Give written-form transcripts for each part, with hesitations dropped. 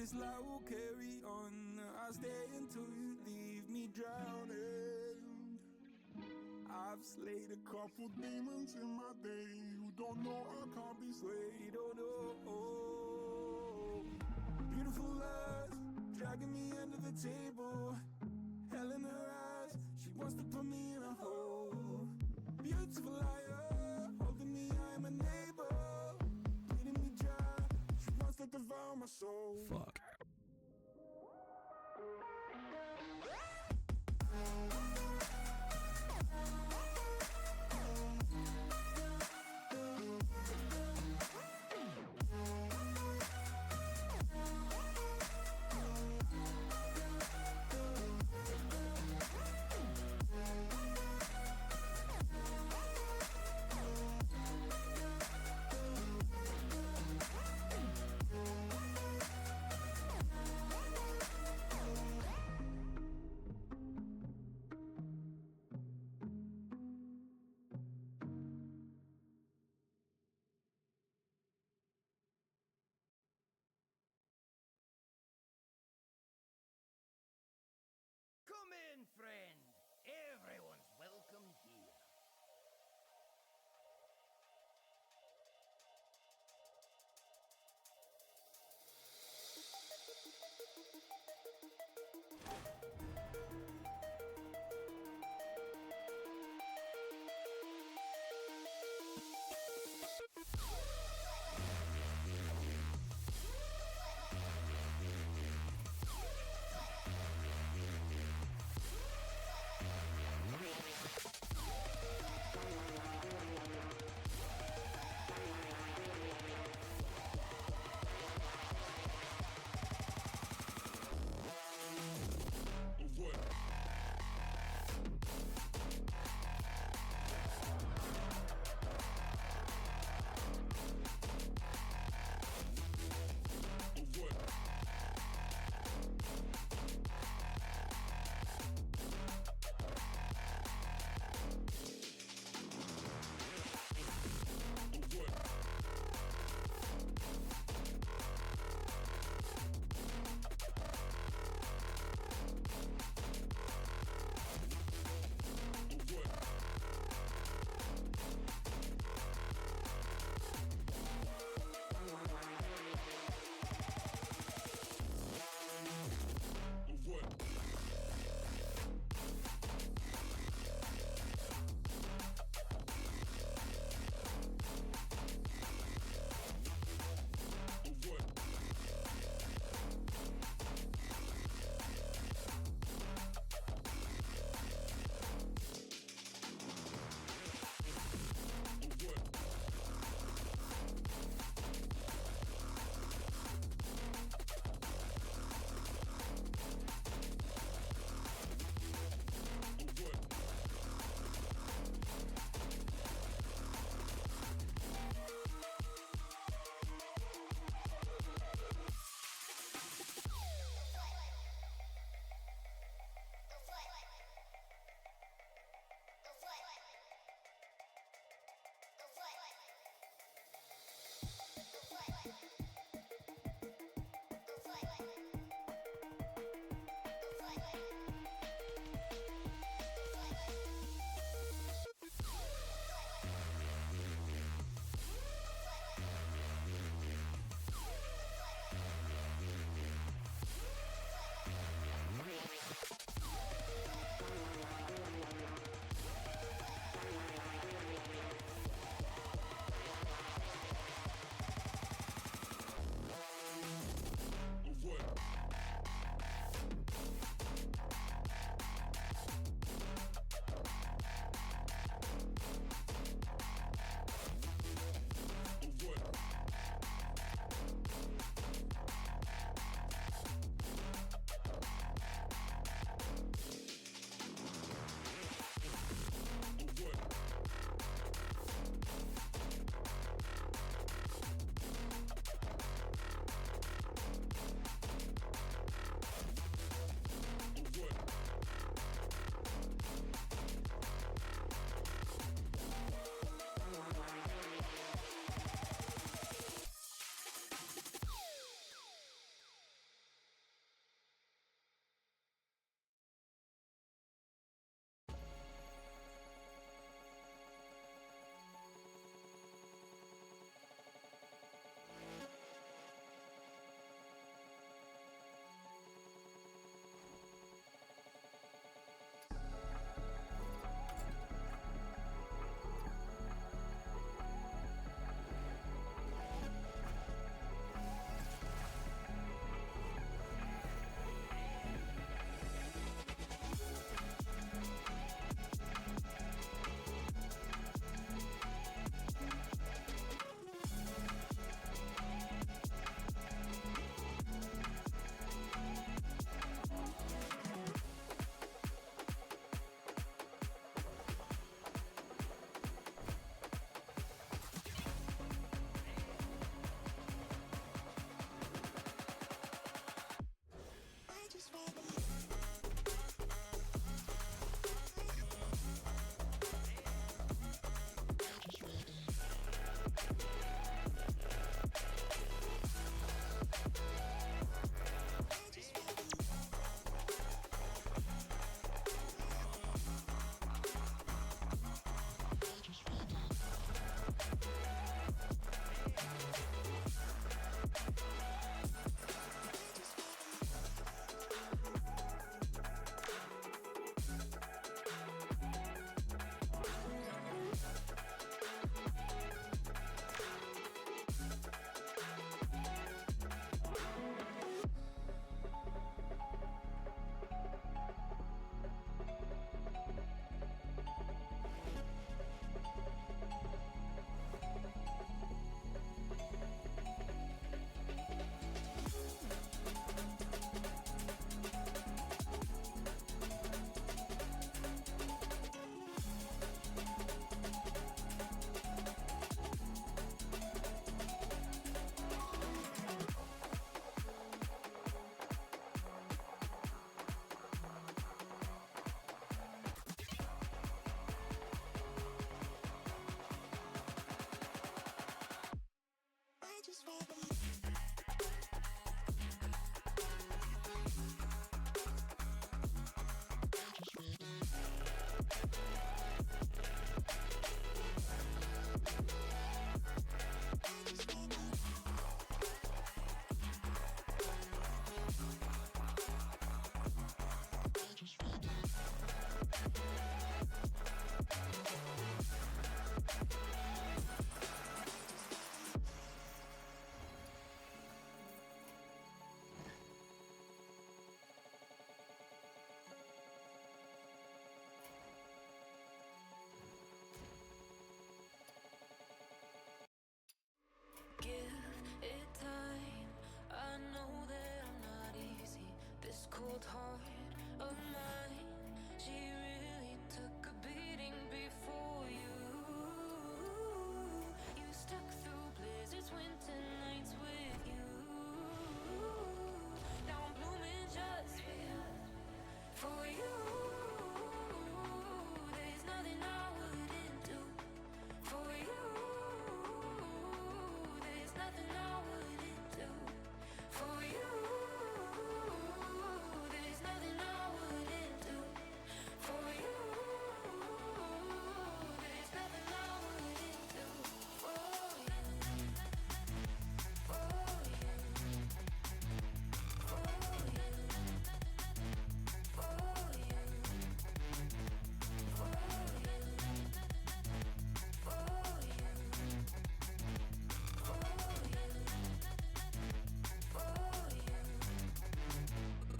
this life will carry on. I'll stay until you leave me drowning. I've slayed a couple demons in my day who don't know I can't be swayed. Oh no. Beautiful lies, dragging me under the table. Hell in her eyes, she wants to put me in a hole. Beautiful liar, holding me, I'm a neighbor. Bleeding me dry, she wants to devour my soul. Fuck.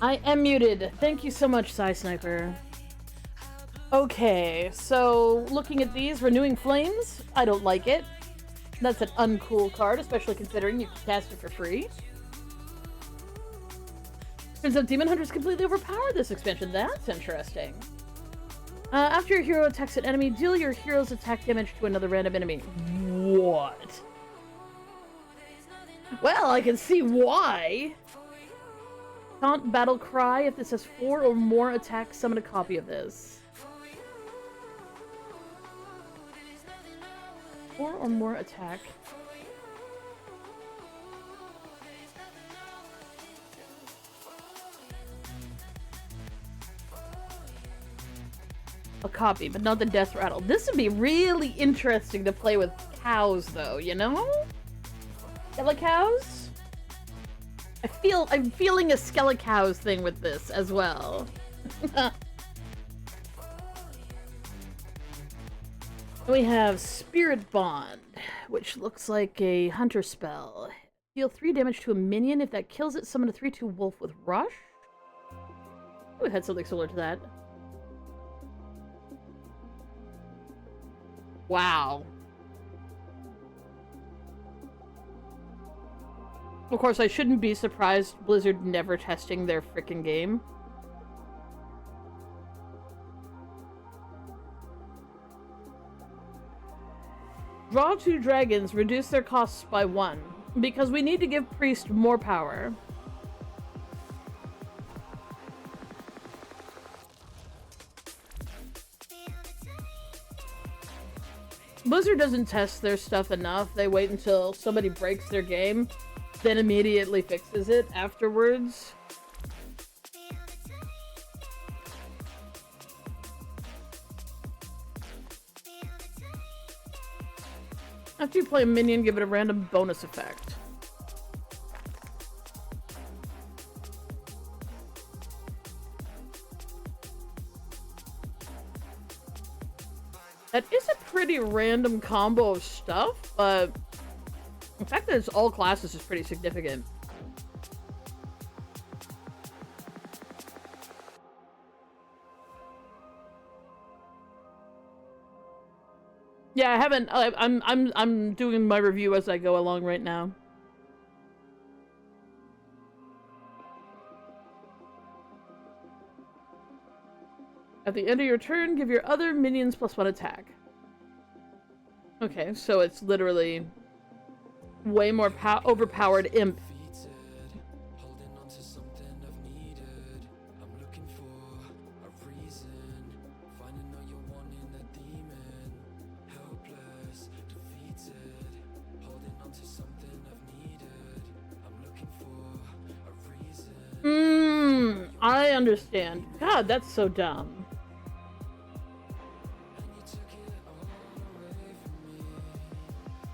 I am muted. Thank you so much, Psy Sniper. Okay, so looking at these, Renewing Flames, I don't like it. That's an uncool card, especially considering you can cast it for free. Turns out Demon Hunters completely overpowered this expansion. That's interesting. After your hero attacks an enemy, deal your hero's attack damage to another random enemy. What? Well, I can see why. Taunt Battle Cry. If this has 4 or more attacks, summon a copy of this. 4 or more attack. A copy, but not the Death Rattle. This would be really interesting to play with cows, though, you know? Skelecows? I'm feeling a Skelecows thing with this as well. We have Spirit Bond, which looks like a hunter spell. Deal 3 damage to a minion. If that kills it, summon a 3/2 wolf with Rush. We had something similar to that. Wow. Of course, I shouldn't be surprised Blizzard never testing their frickin' game. Draw 2 dragons, reduce their costs by 1. Because we need to give Priest more power. Blizzard doesn't test their stuff enough. They wait until somebody breaks their game, then immediately fixes it afterwards. After you play a minion, give it a random bonus effect. That is a pretty random combo of stuff, but the fact that it's all classes is pretty significant. Yeah, I haven't. I'm doing my review as I go along right now. At the end of your turn, give your other minions +1 attack. Okay, so it's literally way more overpowered imp. I understand. God, that's so dumb.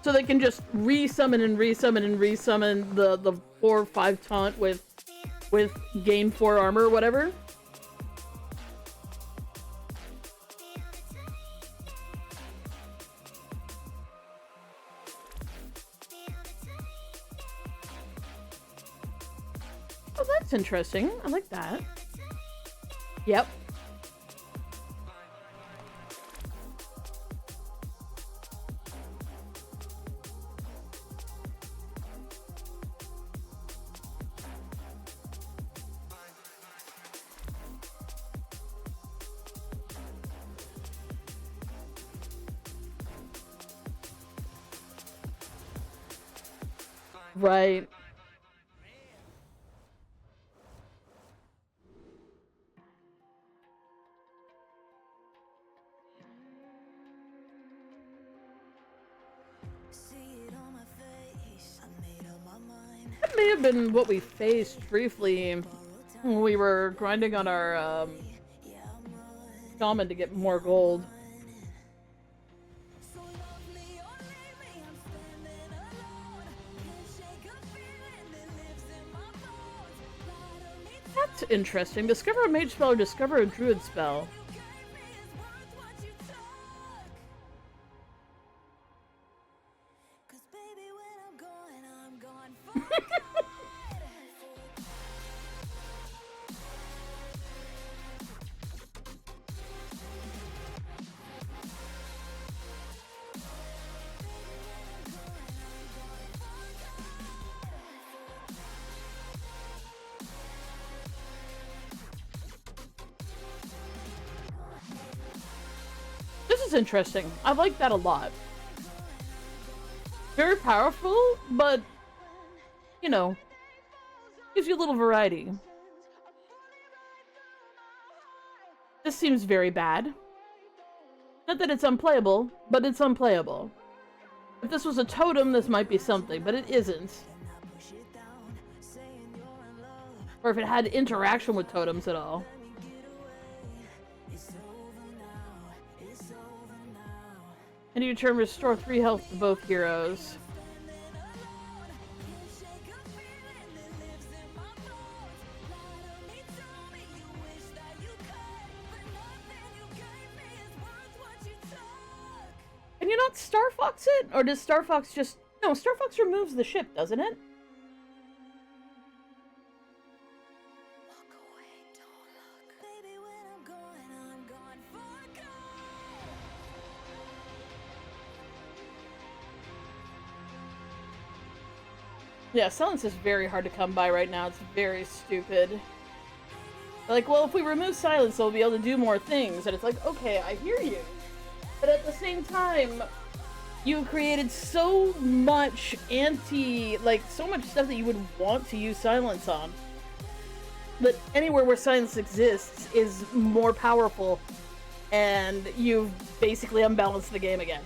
So they can just resummon and resummon and resummon the 4 or 5 taunt with gain 4 armor or whatever. Oh, that's interesting. I like that. Yep. Right. That may have been what we faced briefly when we were grinding on our shaman to get more gold. That's interesting. Discover a mage spell or discover a druid spell. is interesting. I like that a lot. Very powerful, but, you know, gives you a little variety. This seems very bad. Not that it's unplayable, but it's unplayable. If this was a totem, this might be something, but it isn't. Or if it had interaction with totems at all. And you turn restore 3 health to both heroes. Can you not Star Fox it? Or does Star Fox just... No, Star Fox removes the ship, doesn't it? Yeah, silence is very hard to come by right now. It's very stupid. Like, well, if we remove silence, they'll be able to do more things. And it's like, okay, I hear you. But at the same time, you created so much so much stuff that you would want to use silence on. But anywhere where silence exists is more powerful, and you've basically unbalanced the game again.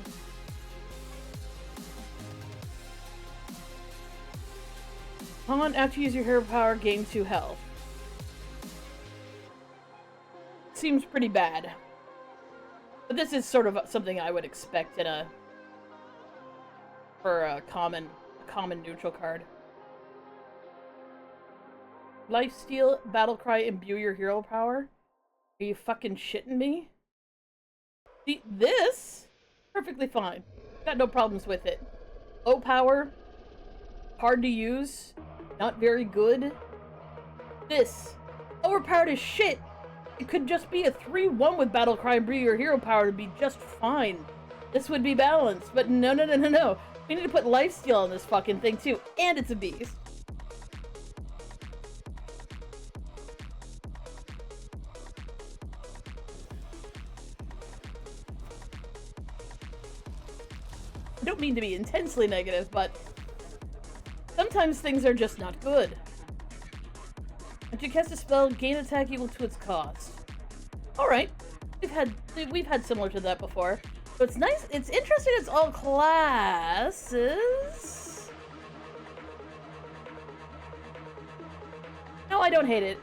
After you use your hero power, gain 2 health. Seems pretty bad. But this is sort of something I would expect in for a common neutral card. Lifesteal, Battlecry, imbue your hero power? Are you fucking shitting me? See, this? Perfectly fine. Got no problems with it. Low power. Hard to use. Not very good. This. Overpowered as shit. It could just be a 3-1 with Battlecry and Brew Your Hero Power to be just fine. This would be balanced, but no. We need to put lifesteal on this fucking thing too, and it's a beast. I don't mean to be intensely negative, but sometimes things are just not good. If you cast a spell, gain attack equal to its cost. Alright. We've had similar to that before. So it's nice, it's interesting it's all classes. No, I don't hate it.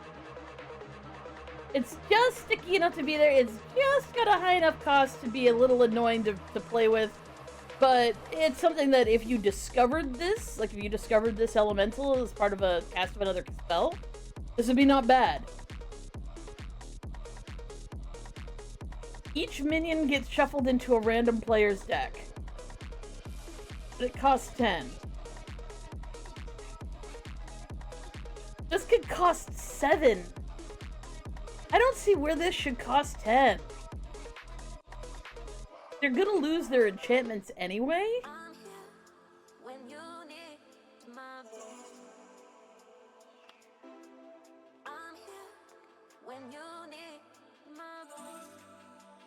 It's just sticky enough to be there. It's just got a high enough cost to be a little annoying to play with. But it's something that if you discovered this, like if you discovered this elemental as part of a cast of another spell, this would be not bad. Each minion gets shuffled into a random player's deck. But it costs 10. This could cost 7. I don't see where this should cost 10. They're gonna lose their enchantments anyway.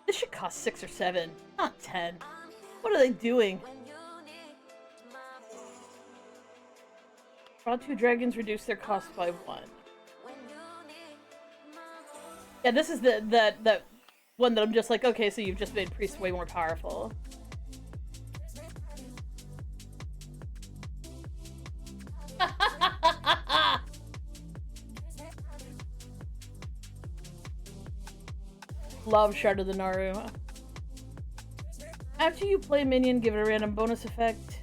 This should cost 6 or 7, not 10. What are they doing? Draw 2 dragons, reduce their cost by 1. Yeah, this is that one that I'm just like, okay, so you've just made priests way more powerful. Love Shard of the Naru. After you play a minion, give it a random bonus effect.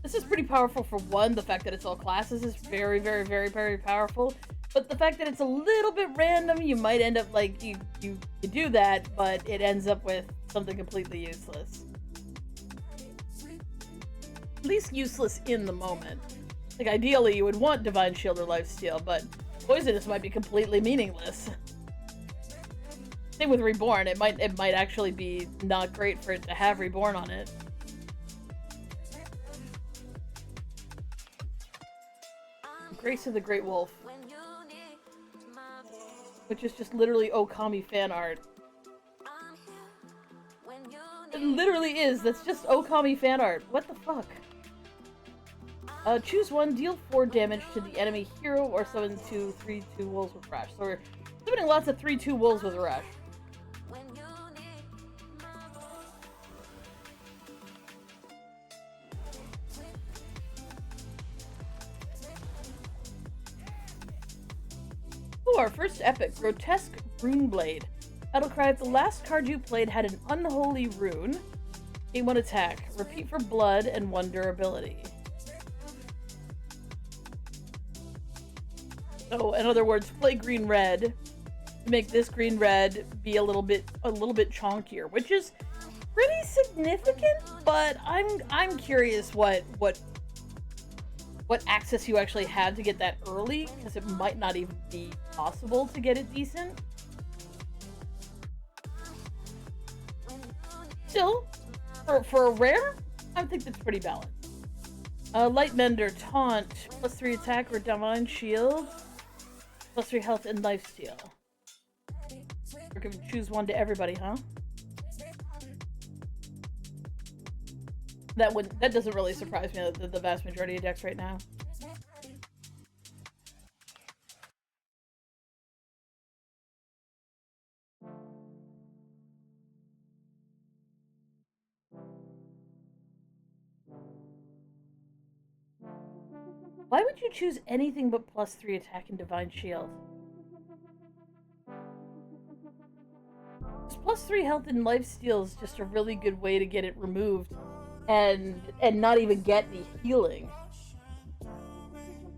This is pretty powerful for one. The fact that it's all classes is very, very, very, very powerful. But the fact that it's a little bit random, you might end up like, you do that, but it ends up with something completely useless. At least useless in the moment. Like, ideally, you would want Divine Shield or Lifesteal, but Poisonous might be completely meaningless. Same with Reborn, it might actually be not great for it to have Reborn on it. Grace of the Great Wolf. Which is just literally Okami fan art. It literally is. That's just Okami fan art. What the fuck? Choose one, deal 4 damage to the enemy hero, or summon 2 3/2 wolves with rush. So we're summoning lots of 3/2 wolves with rush. Ooh, our first epic, Grotesque Runeblade. Battlecry, if the last card you played had an unholy rune, gain 1 attack. Repeat for blood and 1 durability. So, in other words, play green-red to make this green-red be a little bit chonkier, which is pretty significant. But I'm curious what access you actually have to get that early, because it might not even be possible to get it decent. Still, for a rare, I think that's pretty balanced. Lightmender, Taunt, +3 attack or Divine Shield, +3 health and lifesteal. We're gonna choose one to everybody, huh? That doesn't really surprise me, the vast majority of decks right now. Why would you choose anything but +3 attack and Divine Shield? +3 health and lifesteal is just a really good way to get it removed and not even get the healing.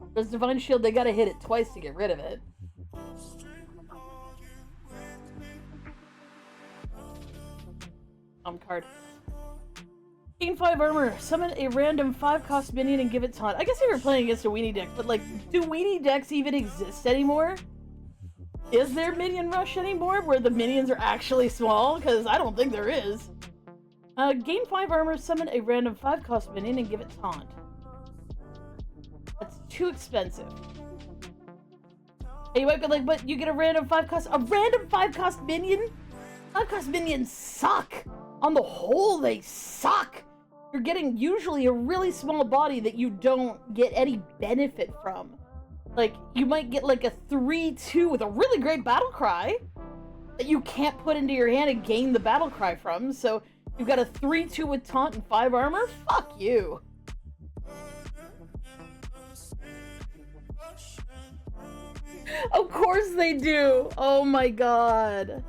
Because Divine Shield, they gotta hit it twice to get rid of it. Card. Gain 5 armor, summon a random 5-cost minion and give it taunt. I guess they were playing against a weenie deck, but like, do weenie decks even exist anymore? Is there minion rush anymore where the minions are actually small? Because I don't think there is. Gain 5 armor, summon a random 5-cost minion and give it taunt. That's too expensive. And you might be like, but you get a random 5-cost minion? 5-cost minions suck! On the whole, they suck! You're getting usually a really small body that you don't get any benefit from. Like, you might get like a 3/2 with a really great battle cry that you can't put into your hand and gain the battle cry from, so you've got a 3/2 with taunt and 5 armor? Fuck you! Of course they do! Oh my god.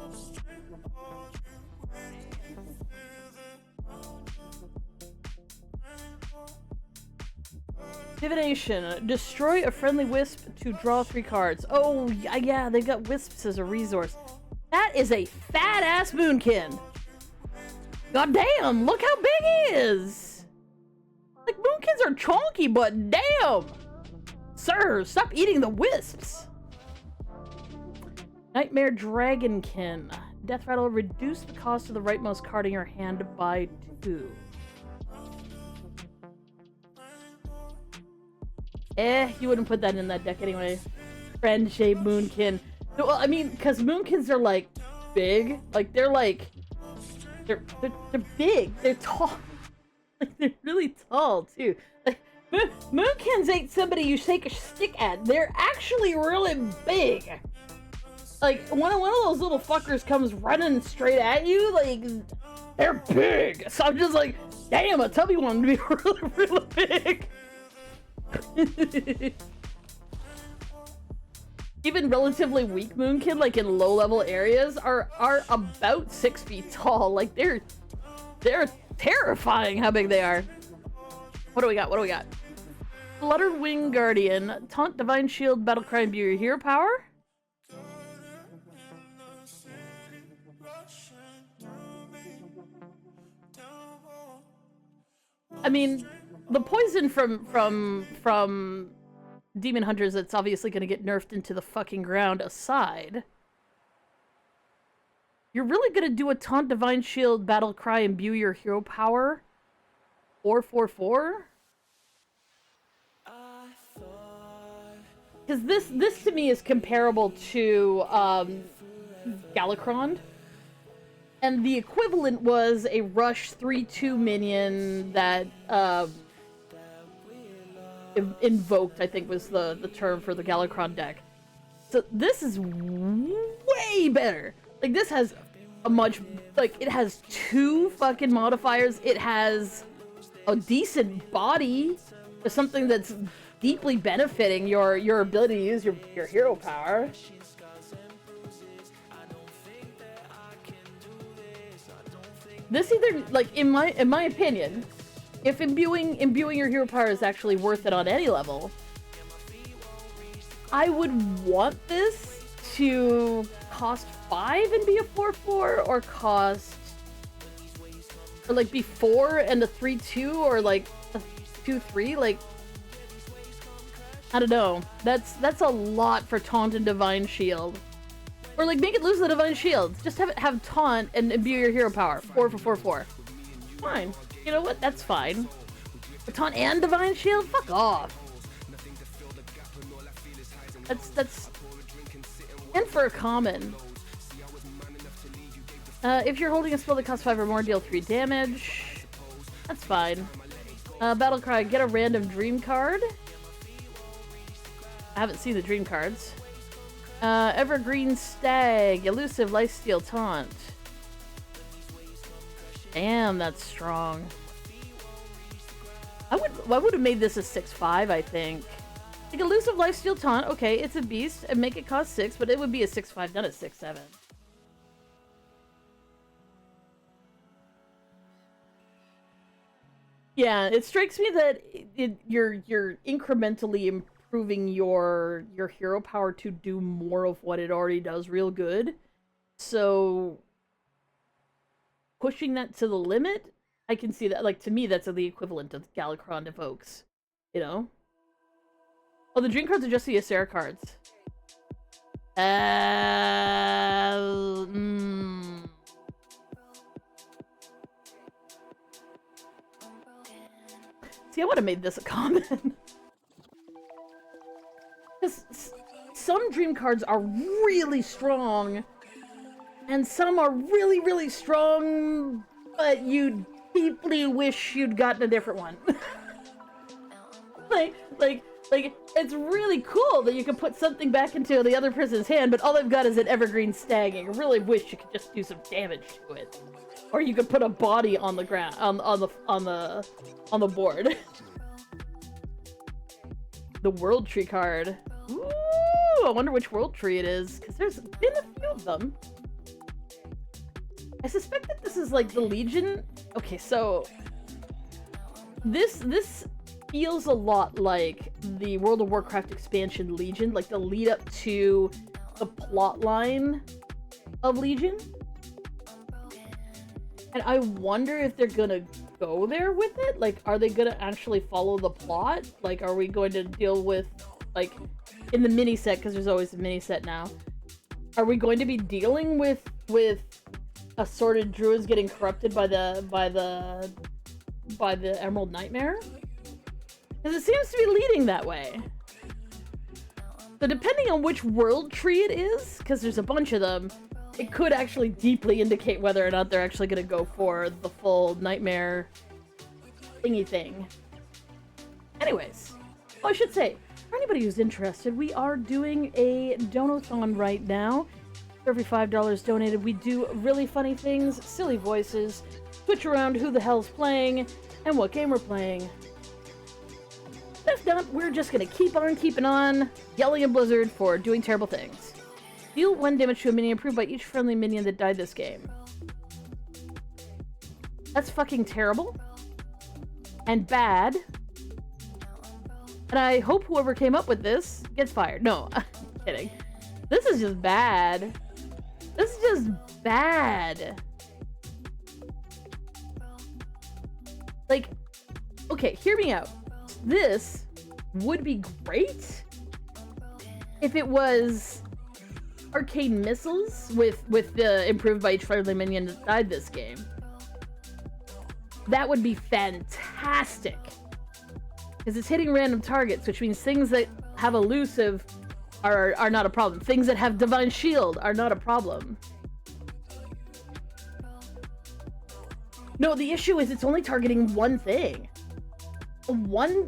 Divination. Destroy a friendly wisp to draw 3 cards. Oh, yeah, they've got wisps as a resource. That is a fat-ass moonkin. God damn, look how big he is. Like, moonkins are chonky, but damn. Sir, stop eating the wisps. Nightmare Dragonkin. Death Rattle, reduce the cost of the rightmost card in your hand by 2. You wouldn't put that in that deck anyway. Friend-shaped moonkin. Well, I mean, because moonkins are, like, big. Like, they're big. They're tall. Like, they're really tall, too. Like, moonkins ain't somebody you shake a stick at. They're actually really big. Like, one of those little fuckers comes running straight at you, like, they're big. So I'm just like, damn, a tubby one would be really, really big. Even relatively weak moonkin, like in low-level areas, are about 6 feet tall. Like, they're terrifying how big they are. What do we got? Fluttered Wing Guardian. Taunt, Divine Shield, Battlecry, and Your Hero Power? I mean, the poison from Demon Hunters that's obviously going to get nerfed into the fucking ground aside, you're really going to do a Taunt, Divine Shield, Battle Cry, and Imbue Your Hero Power 4/4/4? Because this to me is comparable to Galakron. And the equivalent was a rush 3/2 minion that invoked, I think was the term for the Galakron deck. So this is way better. Like, this has a much, like, it has 2 fucking modifiers. It has a decent body for something that's deeply benefiting your ability to use your hero power. This either, like, in my opinion, if imbuing your hero power is actually worth it on any level, I would want this to cost 5 and be a 4/4, or cost, or like be 4 and a 3/2, or like a 2/3. Like, I don't know. That's a lot for Taunt and Divine Shield. Or like make it lose the Divine Shield. Just have Taunt and imbue your hero power. 4 for 4/4. Fine. You know what? That's fine. But Taunt and Divine Shield? Fuck off. That's and for a common. If you're holding a spell that costs 5 or more, deal 3 damage. That's fine. Battlecry, get a random dream card. I haven't seen the dream cards. Evergreen Stag, Elusive, Lifesteal, Taunt. Damn, that's strong. I would have made this a 6/5, I think. Like, Elusive, Lifesteal, Taunt, okay, it's a beast, and make it cost 6, but it would be a 6/5, not a 6/7. Yeah, it strikes me that you're incrementally improving your hero power to do more of what it already does real good. So pushing that to the limit, I can see that. Like, to me, that's the equivalent of Galakron evokes, you know? Oh, the dream cards are just the Ysera cards. See, I would have made this a common. Because some dream cards are really strong, and some are really, really strong, but you deeply wish you'd gotten a different one. Like, it's really cool that you can put something back into the other person's hand, but all they've got is an Evergreen Stag, and you really wish you could just do some damage to it. Or you could put a body on the ground, on the board. The World Tree card. Ooh, I wonder which World Tree it is, because there's been a few of them. I suspect that this is like the Legion. Okay, so this feels a lot like the World of Warcraft expansion Legion, like the lead up to the plot line of Legion. And I wonder if they're gonna go there with it. Like, are they gonna actually follow the plot? Like, are we going to deal with, like, in the mini set, because there's always a mini set now, are we going to be dealing with assorted druids getting corrupted by the Emerald Nightmare? Because it seems to be leading that way. So depending on which world tree it is, because there's a bunch of them, it could actually deeply indicate whether or not they're actually going to go for the full Nightmare thingy thing. Anyways, I should say, for anybody who's interested, we are doing a donathon right now. For every $5 donated, we do really funny things, silly voices, switch around who the hell's playing, and what game we're playing. If not, we're just gonna keep on keeping on, yelling at Blizzard for doing terrible things. Deal 1 damage to a minion approved by each friendly minion that died this game. That's fucking terrible. And bad. And I hope whoever came up with this gets fired. No, I'm kidding. This is just bad. This is just bad. Like, okay, hear me out. This would be great if it was arcane missiles with the improved by each friendly minion that died this game. That would be fantastic. Because it's hitting random targets, which means things that have elusive are not a problem. Things that have divine shield are not a problem. No, the issue is it's only targeting one thing. A one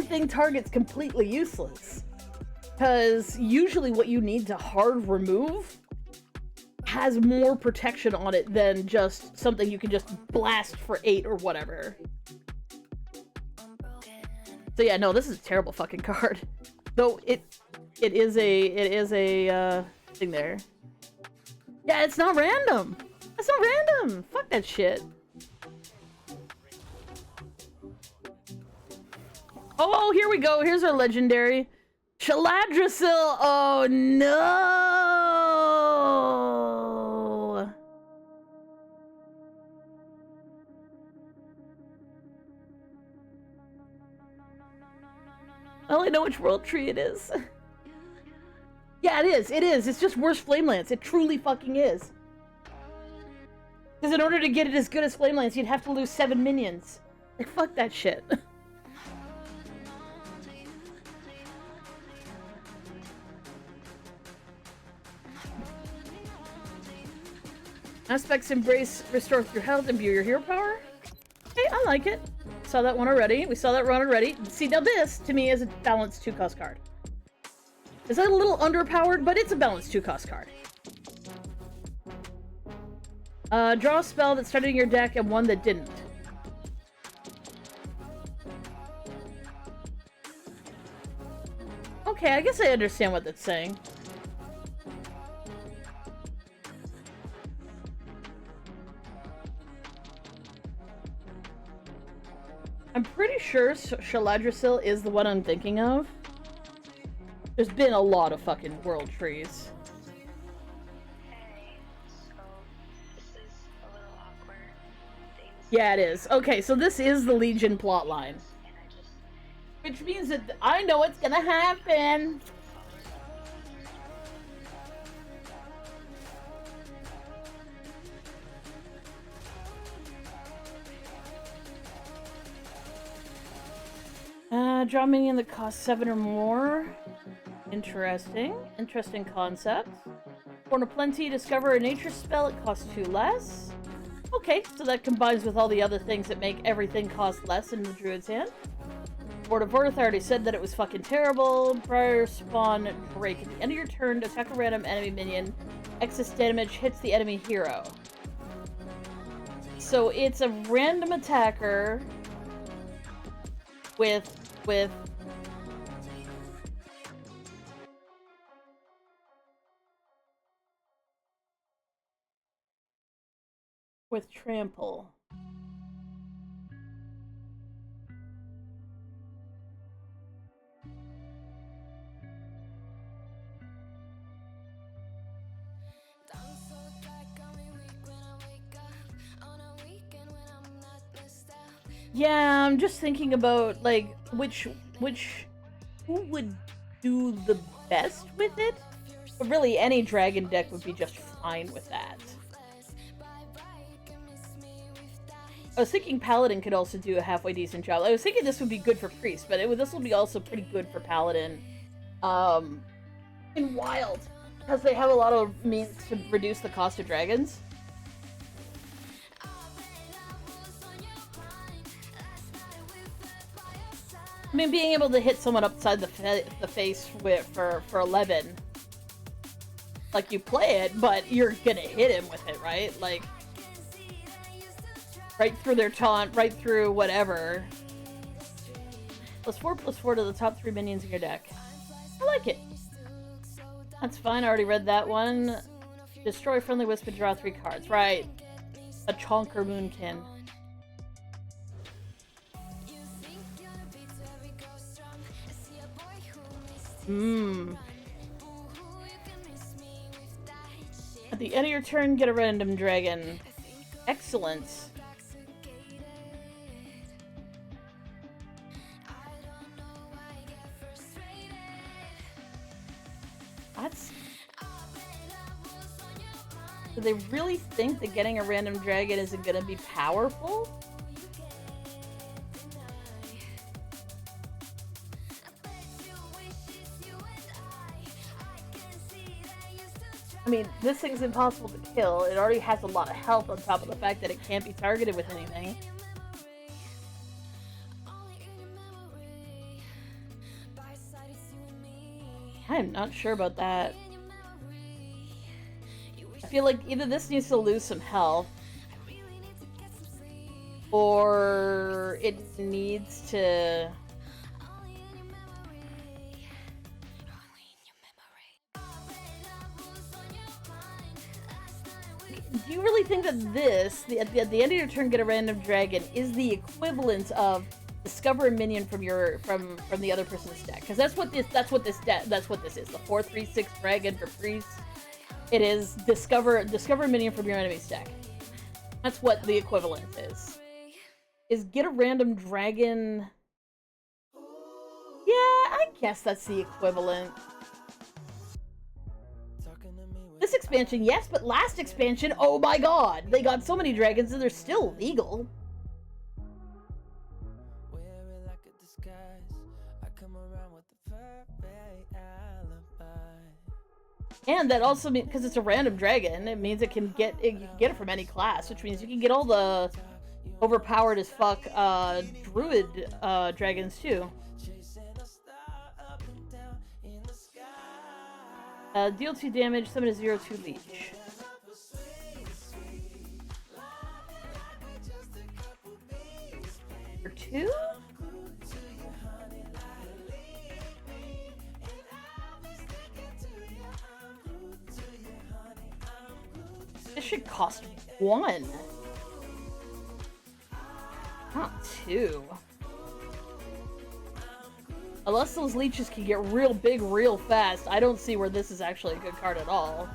thing target's completely useless. Because usually what you need to hard remove has more protection on it than just something you can just blast for 8 or whatever. So yeah, no, this is a terrible fucking card. Though it is a thing there. Yeah, it's not random. That's not random. Fuck that shit. Oh, here we go. Here's our legendary. Shaladrisil! Oh no! I only know which world tree it is. Yeah, it is. It is. It's just worse Flamelance. It truly fucking is. Because in order to get it as good as Flamelance, you'd have to lose 7 minions. Like, fuck that shit. Aspects embrace, restore through health, imbue your hero power. Hey, I like it. Saw that one already. We saw that run already. See, now this, to me, is a balanced 2-cost card. It's a little underpowered, but it's a balanced 2-cost card. Draw a spell that started in your deck and one that didn't. Okay, I guess I understand what that's saying. I'm pretty sure Shaladrisil is the one I'm thinking of. There's been a lot of fucking world trees. Hey, so this is a little awkward. Yeah, it is. Okay, so this is the Legion plotline. Which means that I know what's gonna happen. Draw minion that costs 7 or more. Interesting. Interesting concept. Born of Plenty, discover a nature spell, it costs 2 less. Okay, so that combines with all the other things that make everything cost less in the Druid's hand. Board of Earth, I already said that it was fucking terrible. Prior spawn break. At the end of your turn, attack a random enemy minion. Excess damage hits the enemy hero. So it's a random attacker with trample. Yeah, I'm just thinking about, like, who would do the best with it? But really, any dragon deck would be just fine with that. I was thinking Paladin could also do a halfway decent job. I was thinking this would be good for Priest, but this will be also pretty good for Paladin. In Wild, because they have a lot of means to reduce the cost of dragons. I mean, being able to hit someone upside the face for 11, like, you play it, but you're gonna hit him with it, right? Like, right through their taunt, right through whatever. +4/+4 to the top 3 minions in your deck. I like it. That's fine, I already read that one. Destroy friendly wisp and draw 3 cards. Right. A Chonker Moonkin. At the end of your turn, get a random dragon. Excellent. That's... Do they really think that getting a random dragon isn't gonna be powerful? I mean, this thing's impossible to kill. It already has a lot of health on top of the fact that it can't be targeted with anything. I'm not sure about that. I feel like either this needs to lose some health, or it needs to... Do you really think that this, at the end of your turn, get a random dragon, is the equivalent of discover a minion from the other person's deck? Because that's what this is. The 4/3/6 dragon for priest. It is discover a minion from your enemy's deck. That's what the equivalent is. Is get a random dragon. Yeah, I guess that's the equivalent. This expansion, yes, but last expansion, oh my god! They got so many dragons and they're still legal. And that also means, because it's a random dragon, it means you can get it from any class, which means you can get all the overpowered as fuck druid dragons too. Deal 2 damage, summon a 0/2 leech. For 2? This should cost 1. Not 2. Unless those leeches can get real big real fast, I don't see where this is actually a good card at all.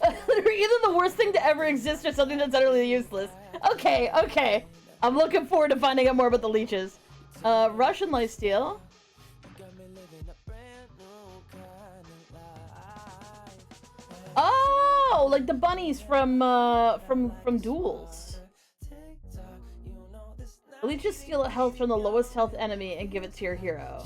They're either the worst thing to ever exist or something that's utterly useless. Okay. I'm looking forward to finding out more about the leeches. Russian lifesteal. Oh, like the bunnies from duels. Leeches steal health from the lowest health enemy and give it to your hero.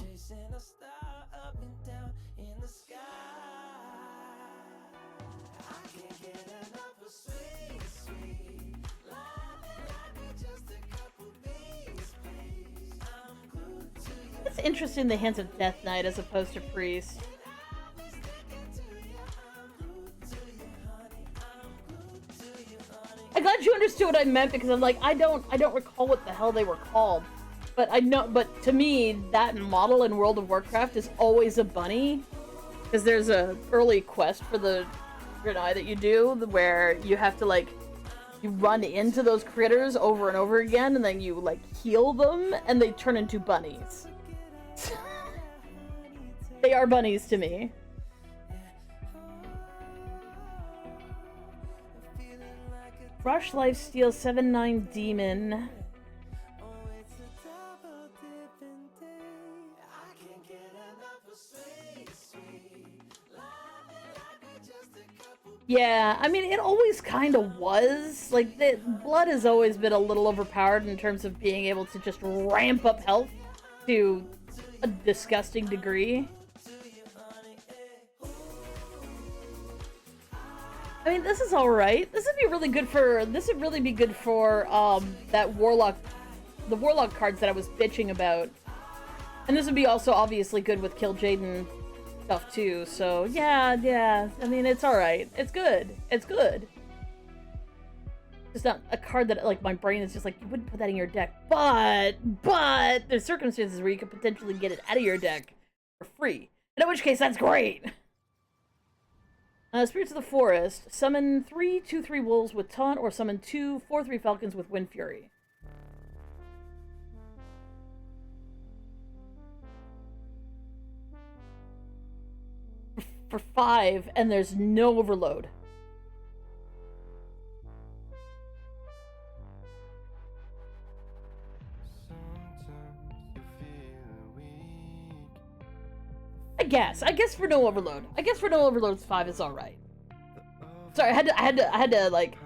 It's interesting the hands of Death Knight as opposed to Priest. I'm glad you understood what I meant, because I'm like, I don't recall what the hell they were called. But I know, but to me, that model in World of Warcraft is always a bunny. Because there's a early quest for the Draenei that you do, where you have to, like, you run into those critters over and over again, and then you, like, heal them, and they turn into bunnies. They are bunnies to me. Rush Lifesteal 7/9 Demon. Yeah, I mean, it always kind of was. Like, the blood has always been a little overpowered in terms of being able to just ramp up health to a disgusting degree. I mean, this is alright. This would be really good for, that Warlock, the Warlock cards that I was bitching about. And this would be also obviously good with Kill Jaden stuff too, so yeah, I mean, it's alright. It's good. It's good. It's not a card that, like, my brain is just like, you wouldn't put that in your deck, but there's circumstances where you could potentially get it out of your deck for free. In which case, that's great! Spirits of the Forest. Summon 3 2/3 wolves with taunt, or summon 2 4/3 falcons with wind fury. For 5, and there's no overload. I guess for no overload. I guess for no overload, 5 is alright. Sorry, I had to like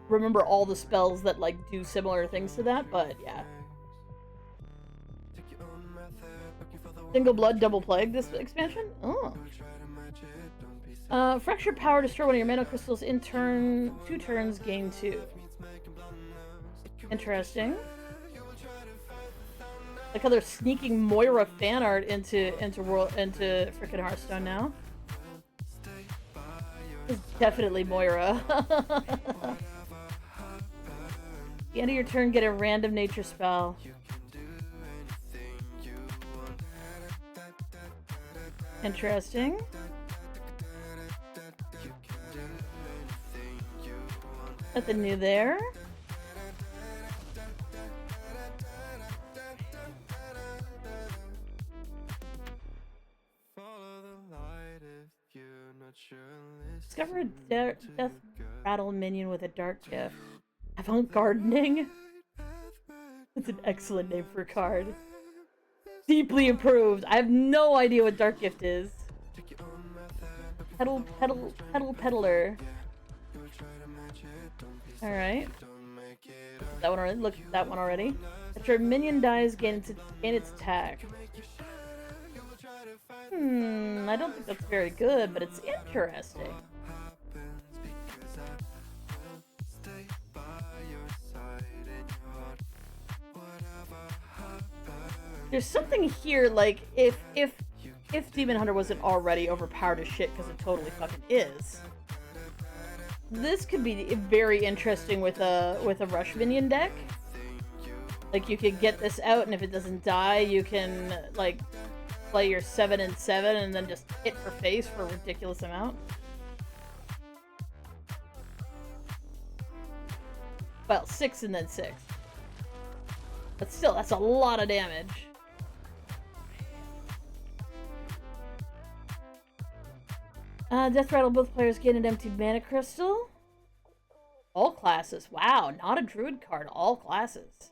remember all the spells that like do similar things to that, but yeah. Single blood, double plague this expansion? Oh. Fracture power, destroy one of your mana crystals in turn, 2 turns, gain 2. Interesting. Like how they're sneaking Moira fan art into frickin' Hearthstone now. It's definitely Moira. The end of your turn, get a random nature spell. Interesting. Nothing new there. Discover a death rattle minion with a dark gift. Avant-gardening? That's an excellent name for a card. Deeply improved. I have no idea what dark gift is. Peddler. Alright. That one already. Look at that one already. After a minion dies, gain its attack. I don't think that's very good, but it's interesting. There's something here, like, if Demon Hunter wasn't already overpowered as shit, because it totally fucking is, this could be very interesting with a Rush Minion deck. Like, you could get this out, and if it doesn't die, you can, like, play your 7 and 7 and then just hit for face for a ridiculous amount. Well, 6 and then 6. But still, that's a lot of damage. Death Rattle, both players gain an empty mana crystal. All classes. Wow, not a druid card. All classes.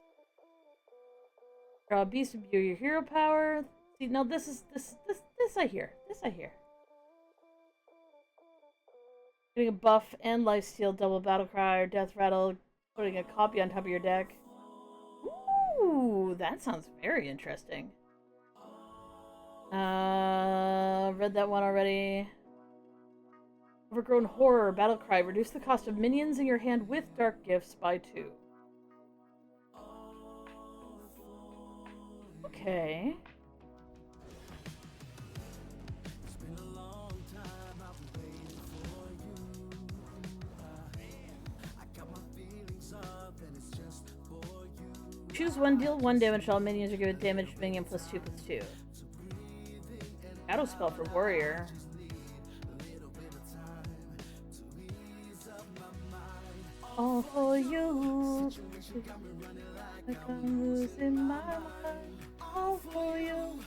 Draw a beast, imbue your hero power. See, no, this I hear. This I hear. Getting a buff and lifesteal, double battle cry, or death rattle, putting a copy on top of your deck. Ooh, that sounds very interesting. Read that one already. Overgrown Horror, Battle Cry. Reduce the cost of minions in your hand with dark gifts by 2. Okay. Choose one, deal 1 damage to all minions, or give it damage to minion +2/+2. Shadow spell for warrior. All for you. Like I'm losing my mind. All for you.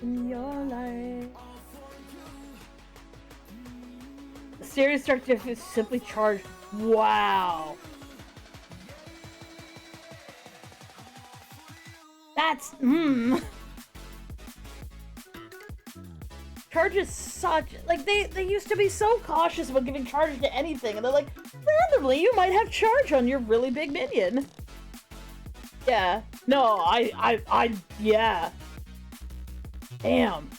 In your life. The series dark gift is simply charged. Wow. That's Charges such, like, they used to be so cautious about giving charge to anything, and they're like, randomly you might have charge on your really big minion. Yeah. No, yeah. Damn.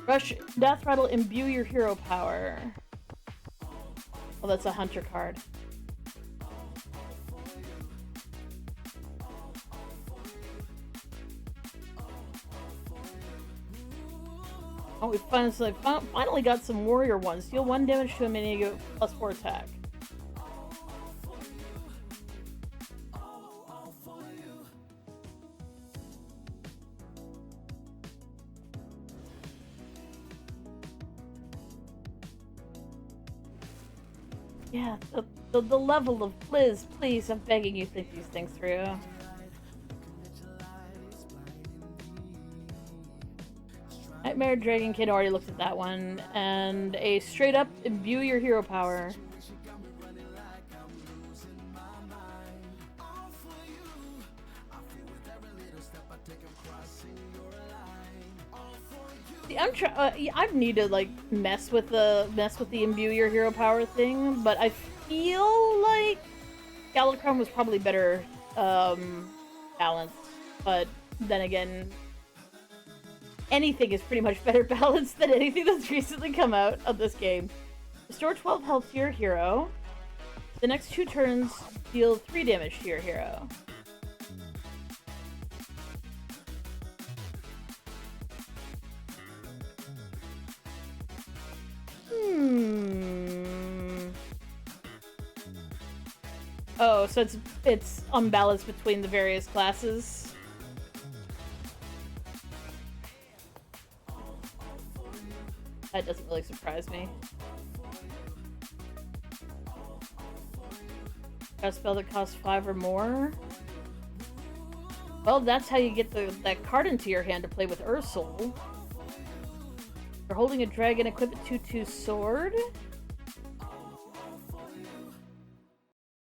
Rush, Death Rattle, imbue your hero power. Oh, that's a hunter card. Oh, we finally got some warrior ones. Deal 1 damage to a minion, you get +4 attack. Yeah, the level of please, I'm begging you, think these things through. Nightmare Dragonkin, already looked at that one. And a straight up imbue your hero power. See, I need to like mess with the imbue your hero power thing, but I feel like Galacron was probably better balanced. But then again, anything is pretty much better balanced than anything that's recently come out of this game. Restore 12 health to your hero. The next 2 turns deal 3 damage to your hero. Oh, so it's unbalanced between the various classes. That doesn't really surprise me. Got a spell that costs 5 or more? Well, that's how you get that card into your hand to play with Ursul. You're holding a dragon, equip a 2/2 sword.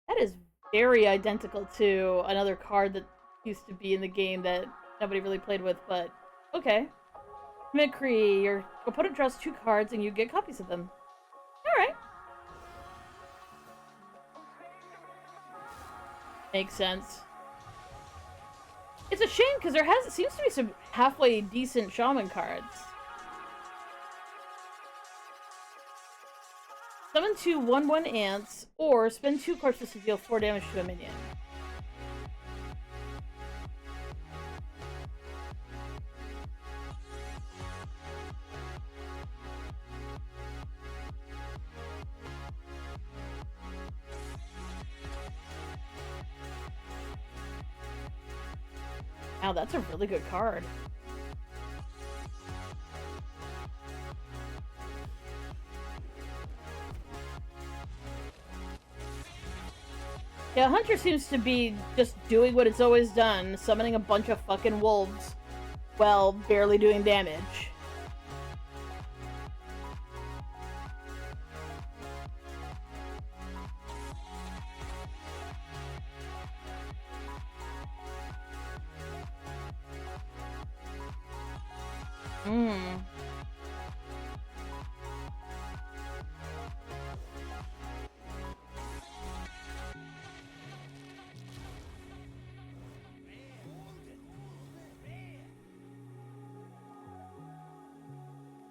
That is very identical to another card that used to be in the game that nobody really played with, but okay. Mimicry. Your opponent draws 2 cards and you get copies of them. Alright. Makes sense. It's a shame because there seems to be some halfway decent shaman cards. Summon 2 1/1 ants, or spend 2 corpses to deal 4 damage to a minion. Wow, that's a really good card. Yeah, Hunter seems to be just doing what it's always done, summoning a bunch of fucking wolves while barely doing damage.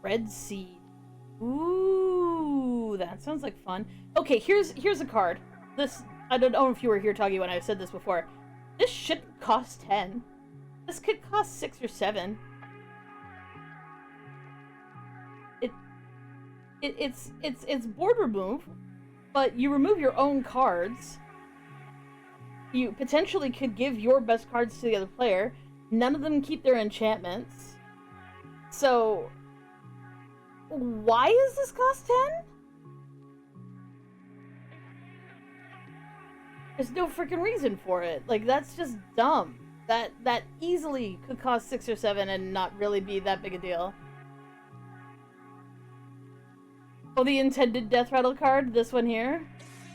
Red Seed. Ooh, that sounds like fun. Okay, here's a card. This, I don't know if you were here talking when I said this before. This shouldn't cost 10. This could cost 6 or 7. It's board remove, but you remove your own cards. You potentially could give your best cards to the other player. None of them keep their enchantments. So why is this cost 10? There's no freaking reason for it. Like, that's just dumb. That easily could cost 6 or 7 and not really be that big a deal. Oh, the intended death rattle card? This one here?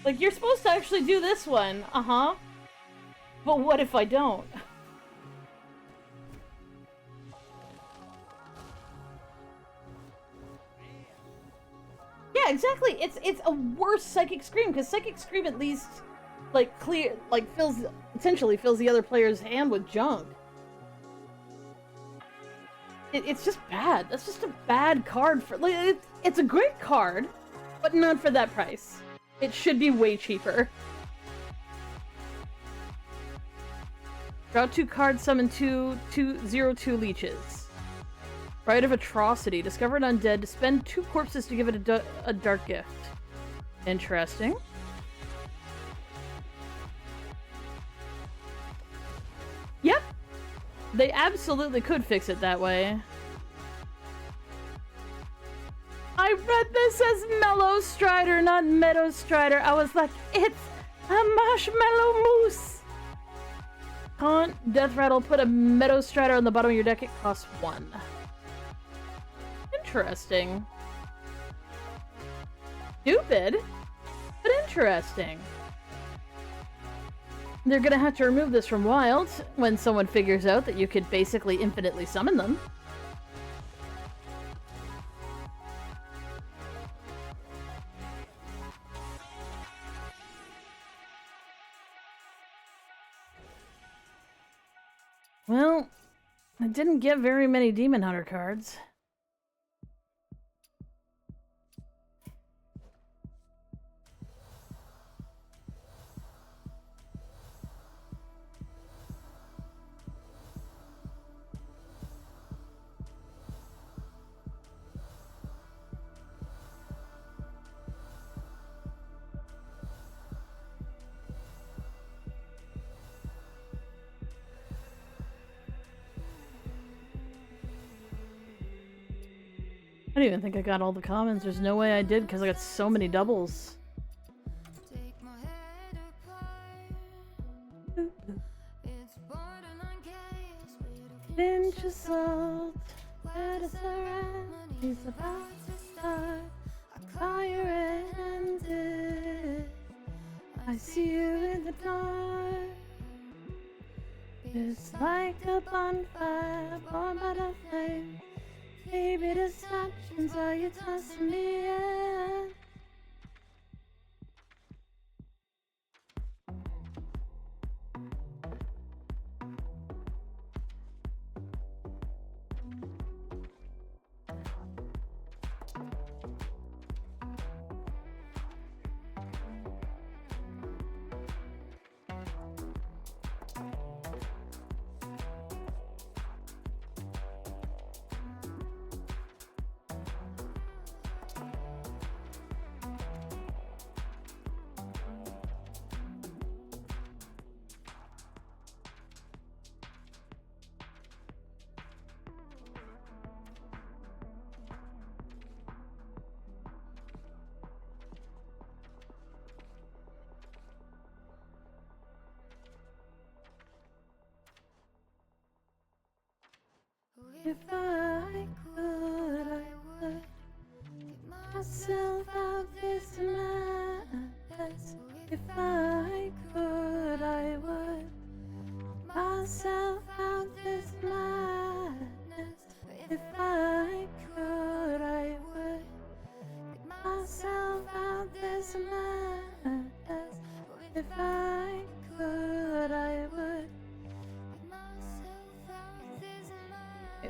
Like, you're supposed to actually do this one. Uh-huh. But what if I don't? Yeah, exactly. It's a worse Psychic Scream, because Psychic Scream at least, like, essentially fills the other player's hand with junk. It's just bad. That's just a bad card for, like, it's a great card, but not for that price. It should be way cheaper. Draw 2 cards, summon 2/2/02 leeches. Rite of Atrocity. Discover an undead. Spend 2 corpses to give it a dark gift. Interesting. Yep. They absolutely could fix it that way. I read this as Mellow Strider, not Meadow Strider. I was like, it's a marshmallow moose. Can't Death Rattle put a Meadow Strider on the bottom of your deck? It costs 1. Interesting. Stupid, but interesting. They're gonna have to remove this from Wild when someone figures out that you could basically infinitely summon them. Well, I didn't get very many Demon Hunter cards. I don't even think I got all the commons. There's no way I did because I got so many doubles. Pinch of salt, let us around. He's about to start. A fire ended. I see you in the dark. It's like a bonfire born by the flame. Baby, distractions are you tossing me in? If I could, I would get myself out this madness. If I could, I would get myself out this madness. If I could, I would get myself out this madness. If I could, I would.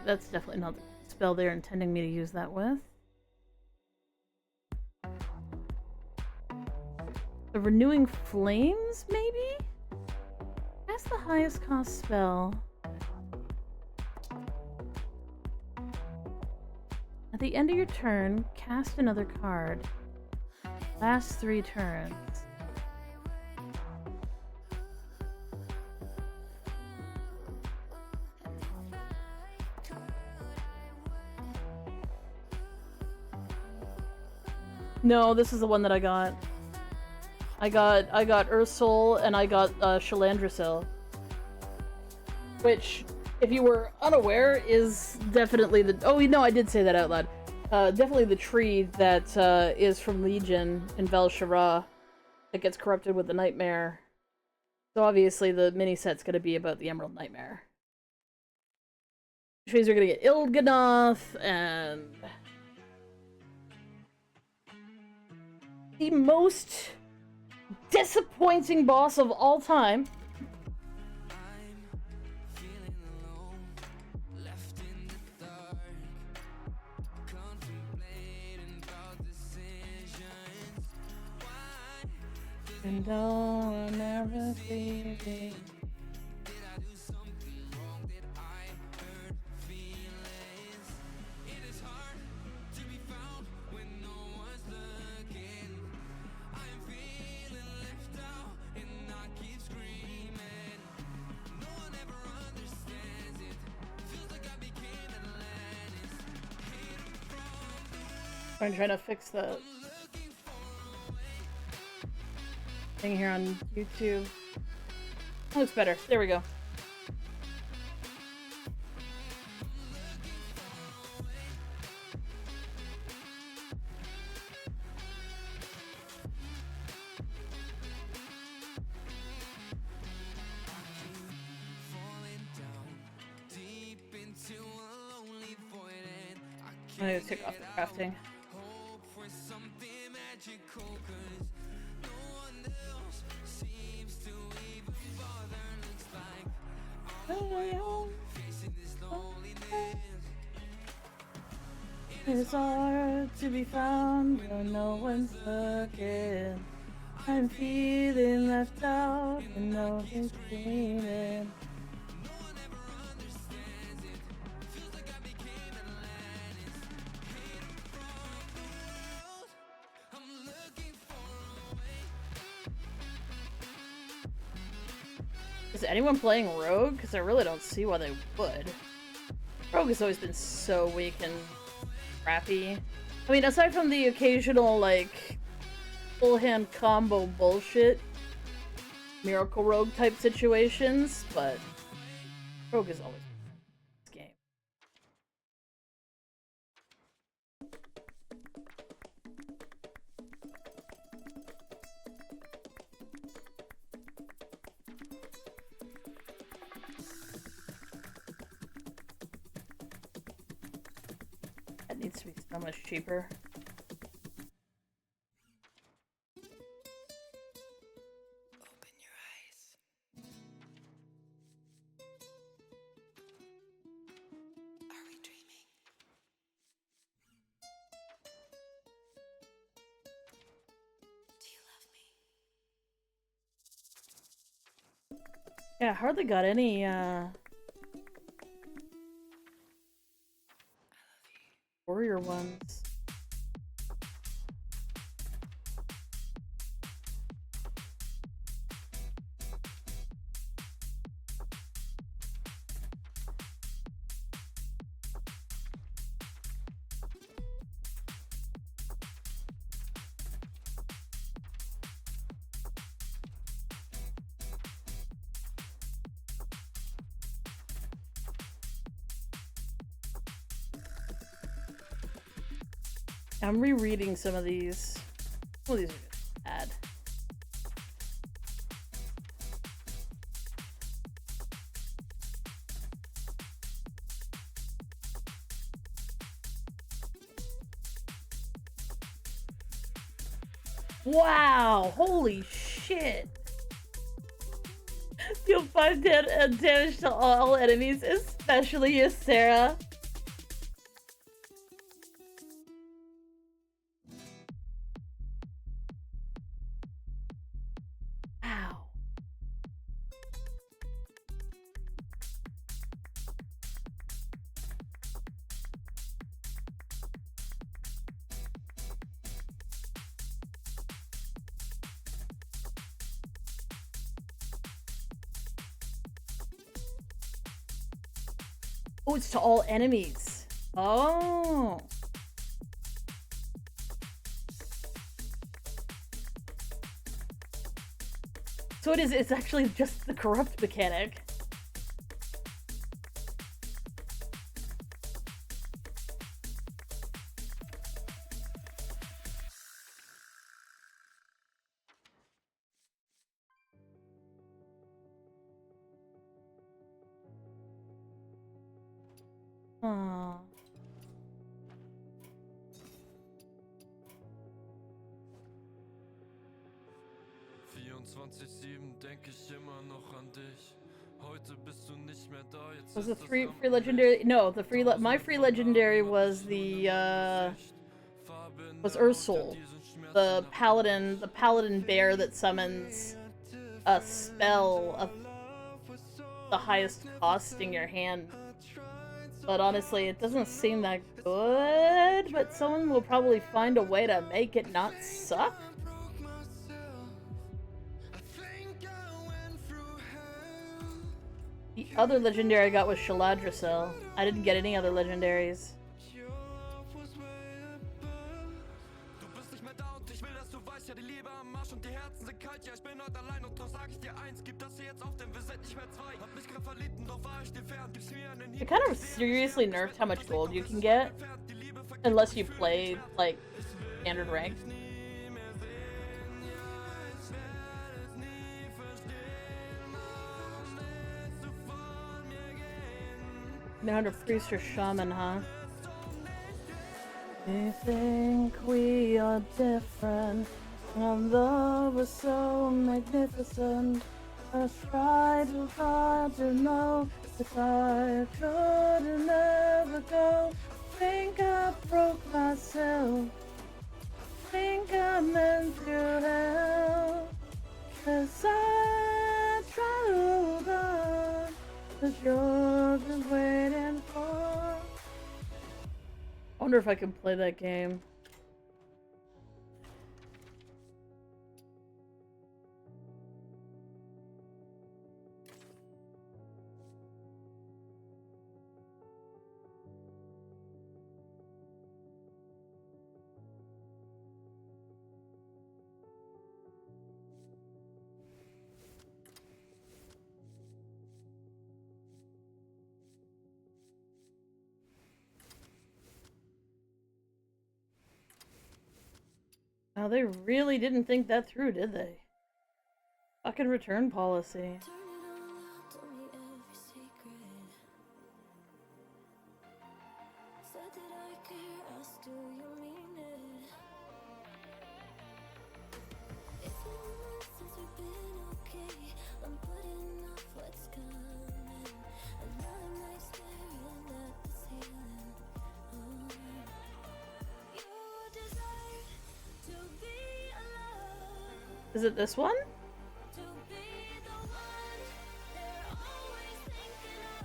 That's definitely not the spell they're intending me to use that with. The Renewing Flames, maybe? That's the highest cost spell. At the end of your turn, cast another card. Last 3 turns. No, this is the one that I got. I got Ursul and I got Shalandrasil. Which, if you were unaware, is definitely the... Oh, no, I did say that out loud. Definitely the tree that is from Legion in Vel Shara that gets corrupted with the Nightmare. So obviously the mini-set's gonna be about the Emerald Nightmare. Which means we're gonna get Il'gynoth and... the most disappointing boss of all time. And I'll never see it. I'm trying to fix the thing here on YouTube. That looks better. There we go. I'm gonna take off the crafting. Oh, It's hard to be found when no one's looking. I'm feeling left out and no one's dreaming. Is anyone playing Rogue? Because I really don't see why they would. Rogue has always been so weak and crappy. I mean, aside from the occasional, like, full-hand combo bullshit, Miracle Rogue type situations, but Rogue is always this game. That needs to be so much cheaper. Open your eyes. Are we dreaming? Do you love me? Yeah, hardly got any, warrior ones. I'm rereading some of these. Some of these are just bad. Wow! Holy shit! Deal 5 damage to all enemies, especially you, Sarah. Wow. Oh, it's to all enemies. Oh. So it's actually just the corrupt mechanic. Aww. Was the free legendary? No, the my free legendary was the was Ursul, the paladin bear that summons a spell of the highest cost in your hand. But honestly, it doesn't seem that good, but someone will probably find a way to make it not suck. The other legendary I got was Shaladrasel. I didn't get any other legendaries. It kind of seriously nerfed how much gold you can get, unless you play, like, standard rank. Now under priest or shaman, huh? We think we are different, and love was so magnificent. I tried too hard to know if I could never go. Think I broke myself. Think I'm meant through hell. 'Cause I try to hold on. But you're just waiting for. I wonder if I can play that game. Now they really didn't think that through, did they? Fucking return policy. Turn it all out, told me every secret. Said that I care, asked do you mean it? It's been months since we've been okay. I'm putting off what's coming. Another night staring at the ceiling. You deserve to be alone. Is it this one? To be the one they're always thinking of.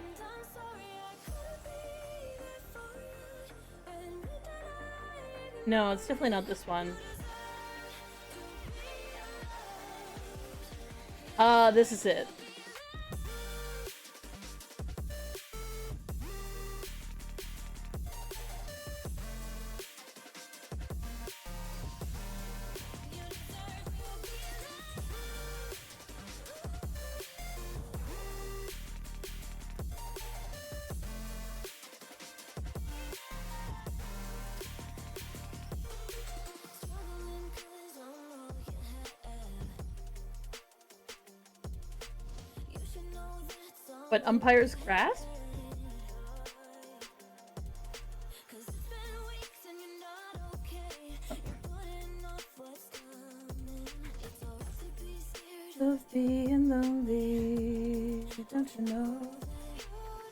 And I'm sorry I couldn't be there for you. Admit that I No, it's definitely not this one. This is it. struggling 'cause I'm all you had. You should know that's all. But Umpire's Grasp? 'Cause it's been weeks and you're not okay. You're putting off what's coming. It's alright to be scared. Of being lonely, don't you know? You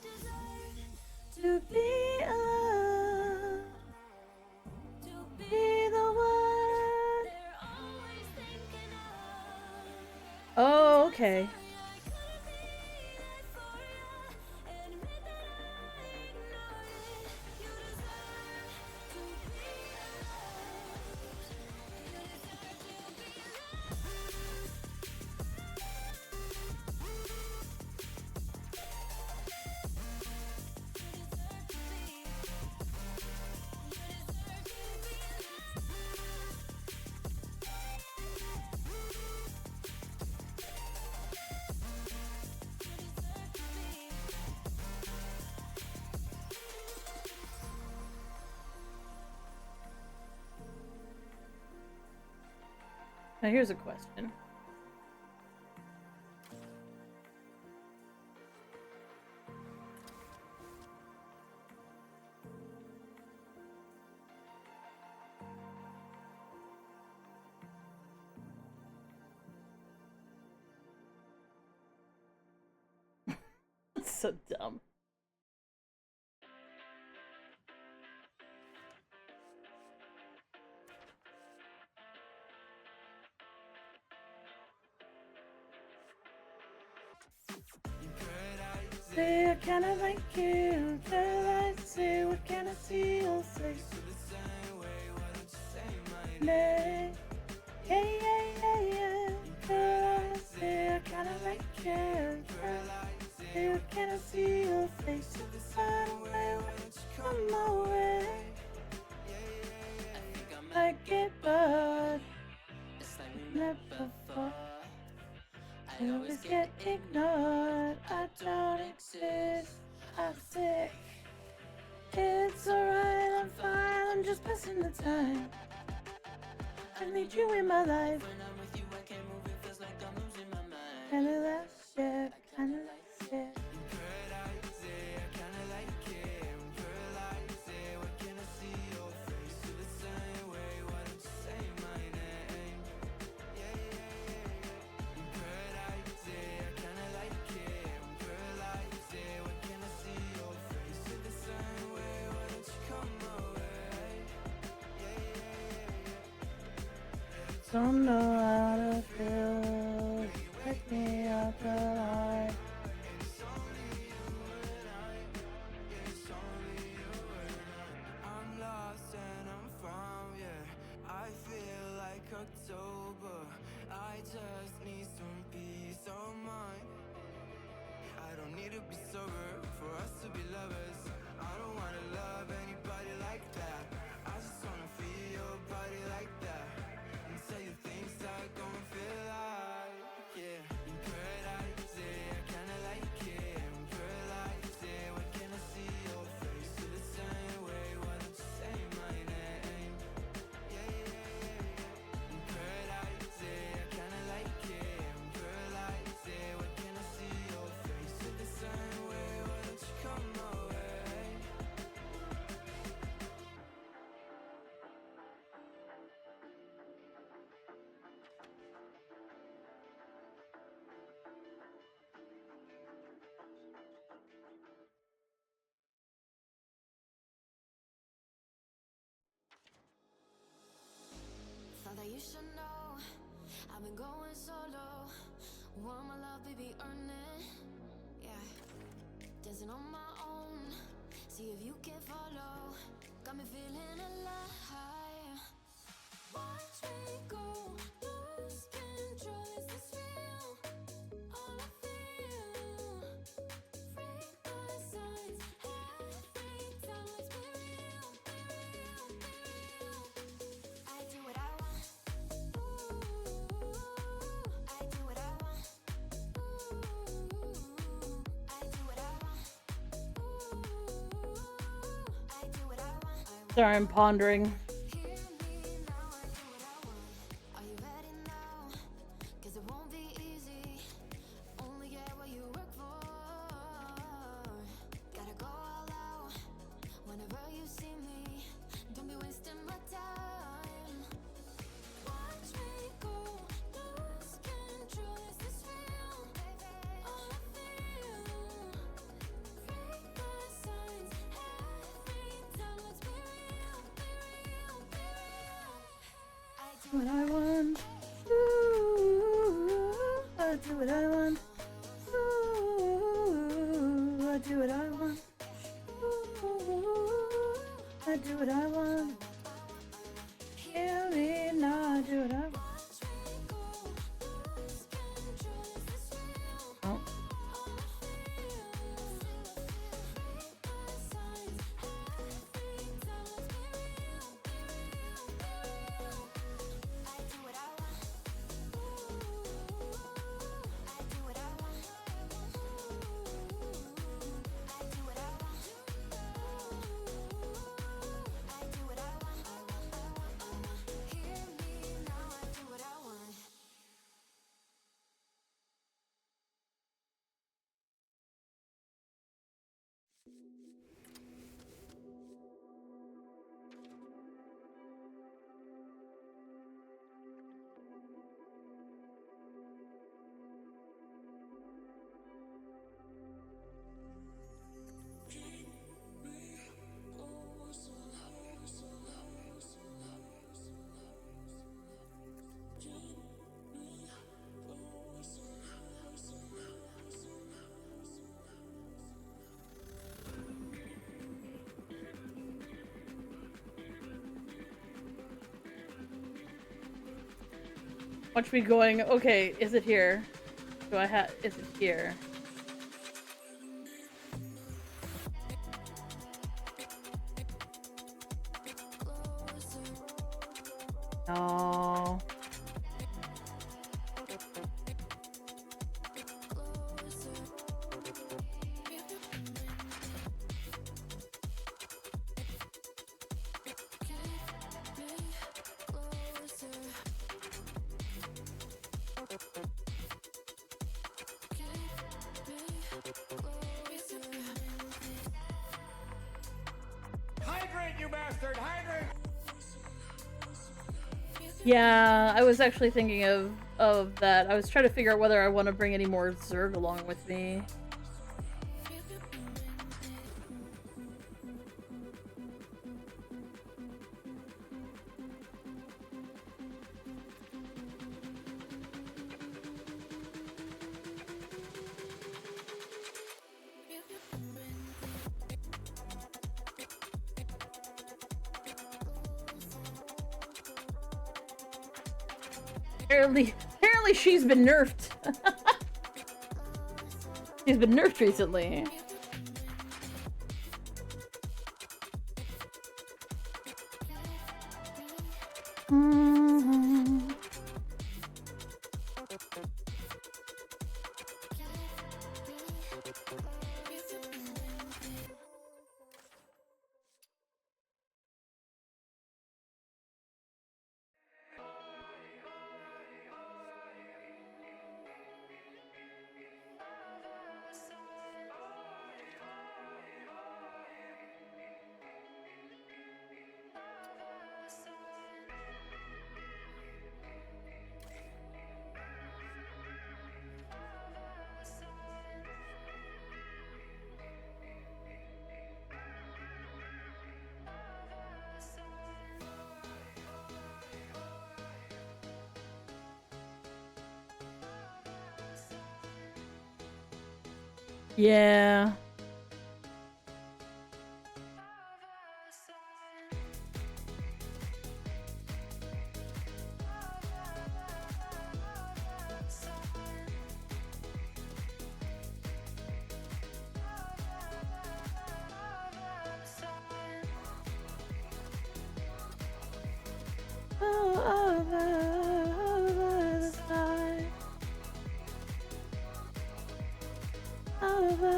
deserve To be alone, to be be the one. they're always thinking of. Oh, okay. I couldn't be there for you. Admit that I ignored it. You deserve to be loved. You deserve to be loved. Now here's a question. That's so dumb. Say I kinda like you, girl, I say what can I see your face? Yeah, yeah, yeah, yeah. Girl, I say I kinda like you, girl, say what can I see your face? Find a way when you come my way. Like it, but never fought. I always get ignored. I don't exist. I'm sick. It's alright, I'm fine. I'm just passing the time. I need you in my life. When I'm with you, I can't move. It feels like I'm losing my mind. Kinda like shit. Kinda like shit. don't know how to feel. Take me out the light. I'm lost and I'm found, yeah. I feel like October. I just need some peace of mind. I don't need to be sober for us to be lovers. I don't wanna love anybody like that. I just wanna feel your body like that. And tell you things that gon' feel like, yeah. In paradise, yeah, I kinda like it. In paradise, yeah, when can I see your face? Feel the same way, why don't you say my name? Yeah, yeah, yeah. In paradise, yeah, I kinda like it. In paradise, yeah, when can I see your face? Feel the same way, why don't you come my way? Thought that you should know I've been going solo. Want my love, baby, earn it. Yeah, dancing on my own. See if you can follow. Got me feeling alive. Watch me go, lose control. Is this real? All I feel. Break my signs. Every time, let's be real, be real, be real. I do what I want. Ooh, I do what I want. Ooh, I do what I want. Ooh, I do what I want. Sorry, I'm pondering. Hear me now, I do what I want. Are you ready now? 'Cause it won't be easy. Only get what you work for. Gotta go all out whenever you see me. Don't be wasting my time. Watch me go, lose control. Is this real? All I feel. Break my signs. Every time, let's be real, be real, be real. I do What I want. Ooh, I do what I want. Ooh, I do what I want. Ooh, I do what I want. Hear me now, I do what I want. watch me go, lose control. Is this real? Oh. All I feel. Break my signs. Every time, let's be real, be real, be real. I do what I want. Ooh, I do what I want. Ooh, I do what I want. Ooh, I do what I want. Hear me now, I do what I want. Watch me going. Okay, is it here? Do I have? Is it here? No. Hydrate, you bastard! Hydrate! Yeah, I was actually thinking of that. I was trying to figure out whether I want to bring any more Zerg along with me. Apparently she's been nerfed. She's been nerfed recently. Mhm. Yeah. Over the side. Over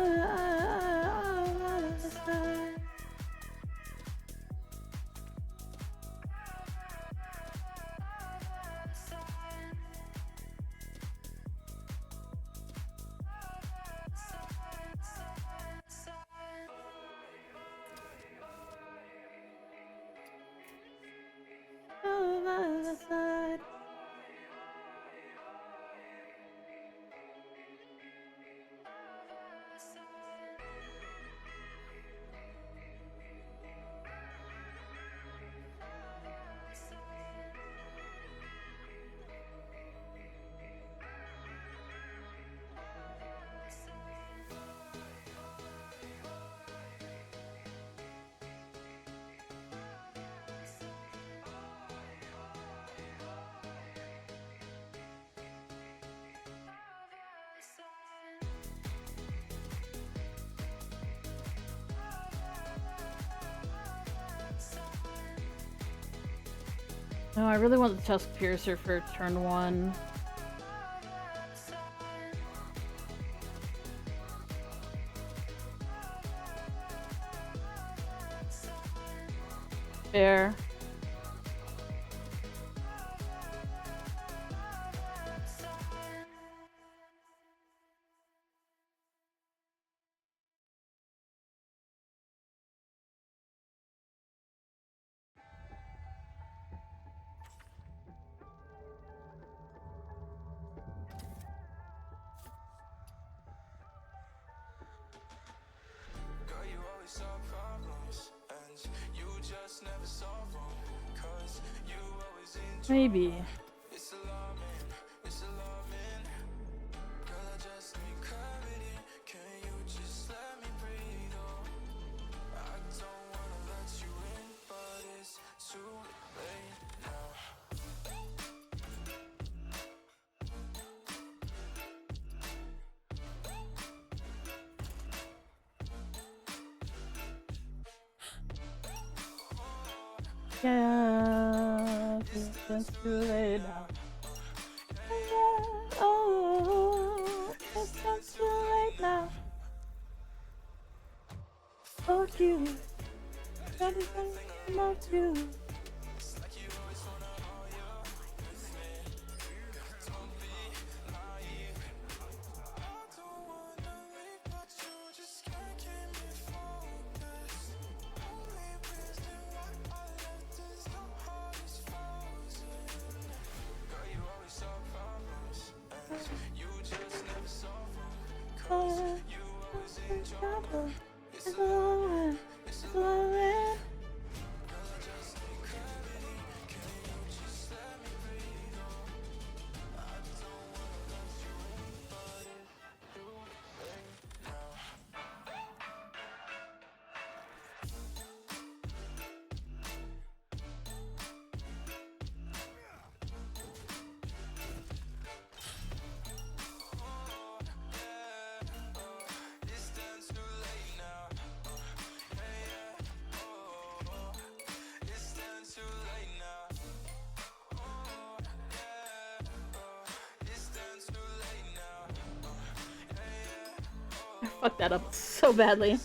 the side. Over the side. No, I really want the Tusk Piercer for turn 1. Fair. Girl, you always solve problems, and you just never solve them. 'Cause you always enjoy. Maybe. It's alarming, it's alarming. Girl, I just need clarity. Can you just let me breathe? Oh, I don't wanna let you in, but it's too late now. Yeah, it's too late now. Yeah, oh, it's too late now. Fuck you. Everything about you. fucked that up so badly.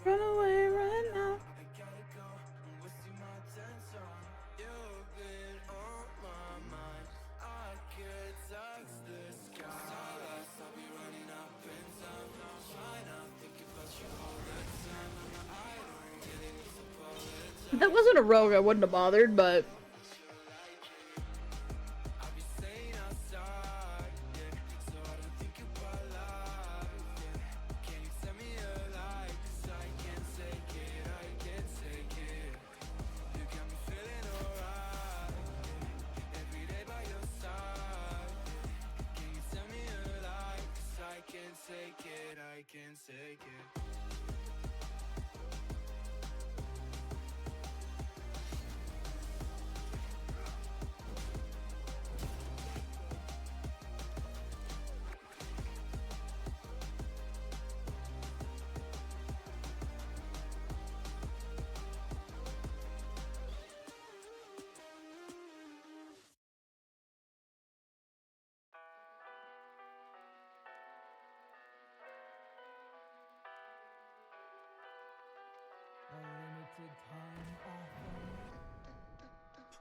Run away right now. If that wasn't a rogue, I wouldn't have bothered, but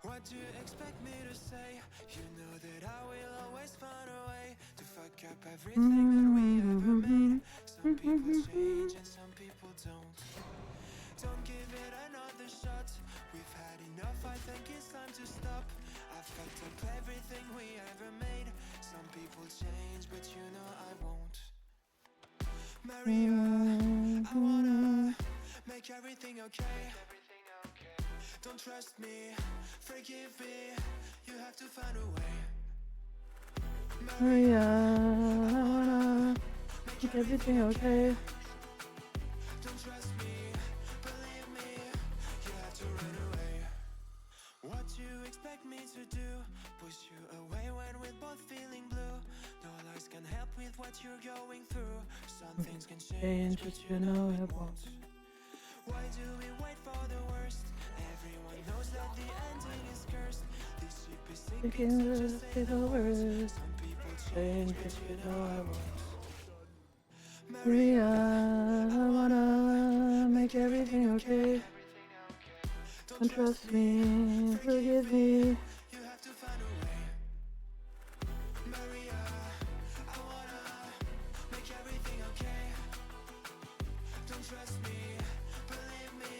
What do you expect me to say? You know that I will always find a way to fuck up everything that we ever made. Some people change and some people don't. Don't give it another shot. We've had enough, I think it's time to stop. I've fucked up everything we ever made. Some people change, but you know I won't. Maria, I wanna make everything okay. Don't trust me, forgive me, you have to find a way. Maria, I wanna make everything okay. Don't trust me, believe me, you have to run away. What you expect me to do? Push you away when we're both feeling blue. No lies can help with what you're going through. Some things can change, but you know it won't. Why do we wait for the worst? Everyone knows that the ending is cursed. This ship is sinking, so just say the words. Some people change, but you know I won't. Maria, I wanna make everything okay. Don't trust me, forgive me. You have to find a way. Maria, I wanna make everything okay. Don't trust me, believe me,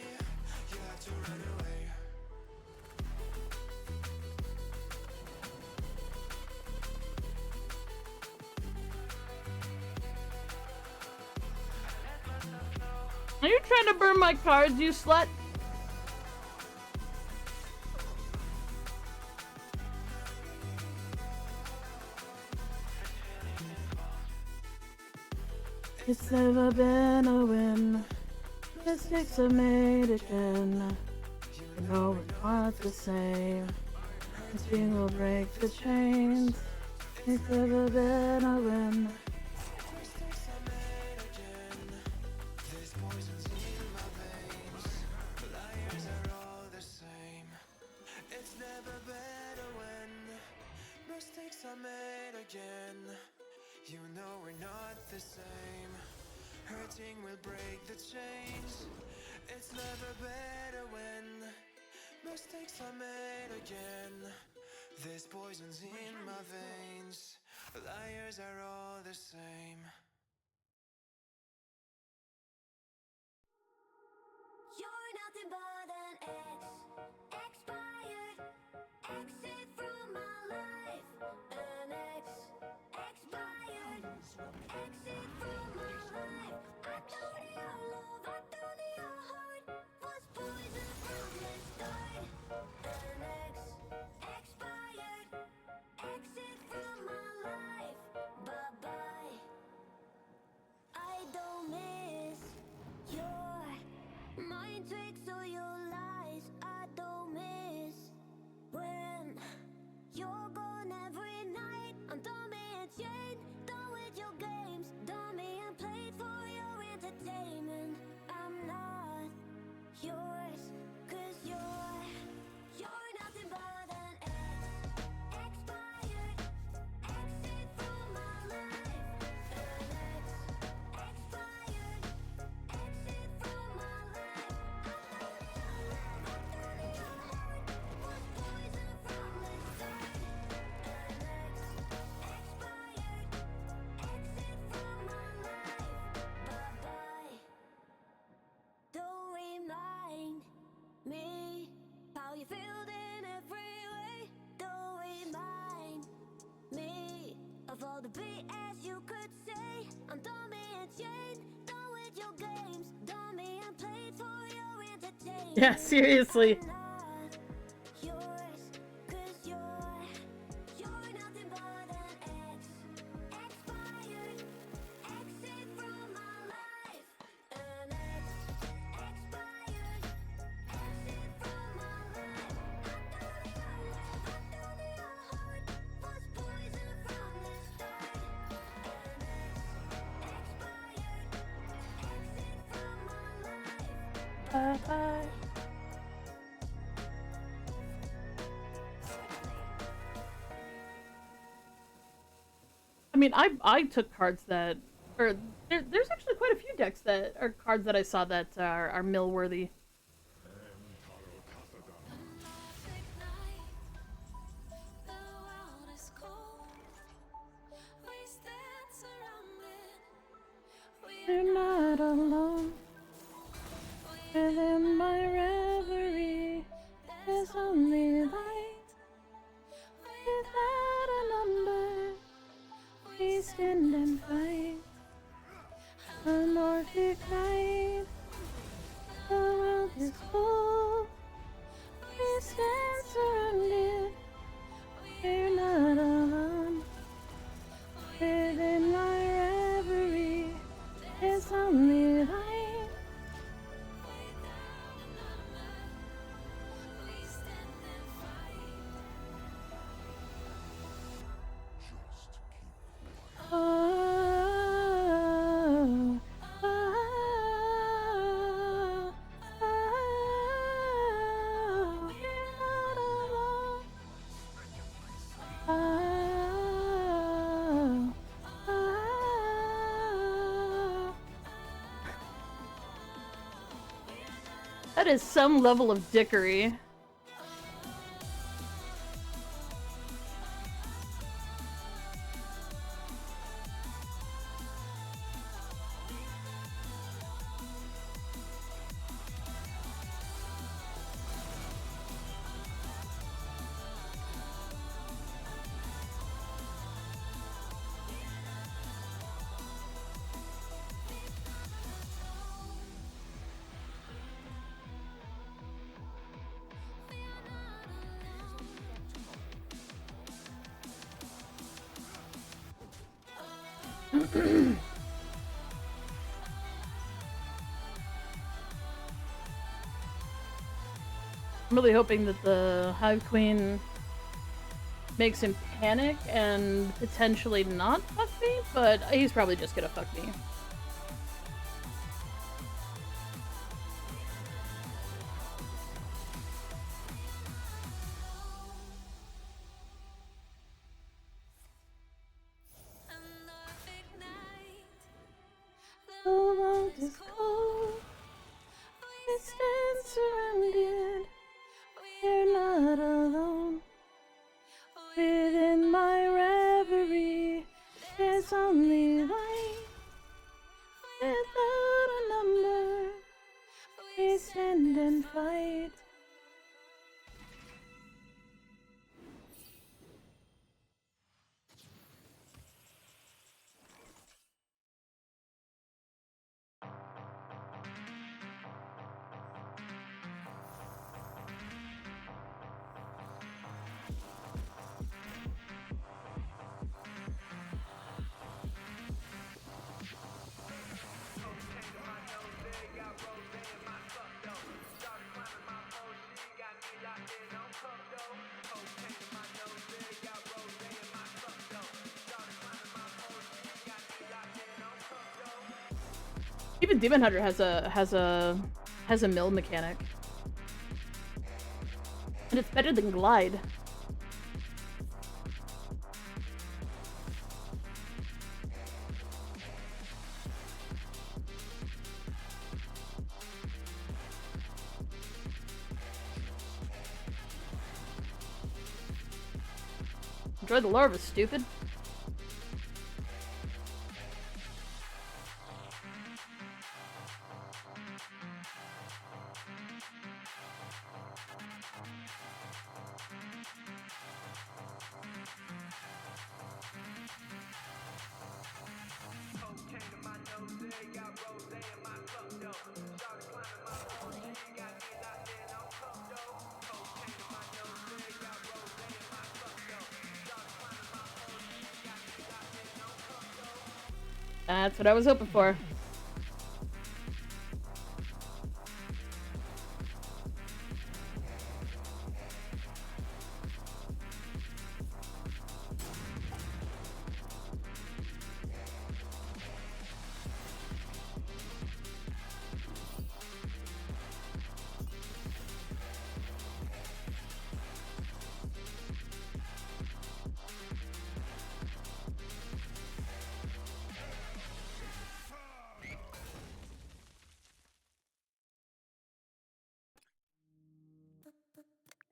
you have to run away. Are you trying to burn my cards, you slut? It's never been a win. Mistakes are made again. You know we're not the same. This thing will break the chains. It's never been a win. Mistakes I made again. This poison's in my veins. Liars are all the same. It's never better when mistakes are made again. You know we're not the same. Hurting will break the chains. It's never better when mistakes are made again. This poison's in my veins. Liars are all the same. of all the BS you could say. I'm dummy and chained, done with your games. Dummy and played for your entertainment. Yeah, seriously. I'm not yours, 'cause you're nothing but an ex. Expired, exit from my life. An expired, exit from my life. I thought your love, I thought your heart was poison from the start. An expired, exit from my life. Bye-bye. I mean, I took cards that, or there's actually quite a few decks that are cards that I saw that are mill worthy. The world is cold. We stand surrounded. You're not alone. Within my reverie, there's only light. Without a number, we stand and fight. A Nordic night. The world is cold. We stand surrounded. We're not alone. Within my reverie, there's only light. We stand and fight. Oh, oh, oh, you're not alone. Oh, oh. That is some level of dickery. I'm really hoping that the Hive Queen makes him panic and potentially not fuck me, but he's probably just gonna fuck me. The world is cold. We stand surrounded. We're not alone. Within my reverie, there's only light. Without a number, we stand and fight. Even Demon Hunter has a mill mechanic. And it's better than Glide. Enjoy the larva, stupid. That's what I was hoping for.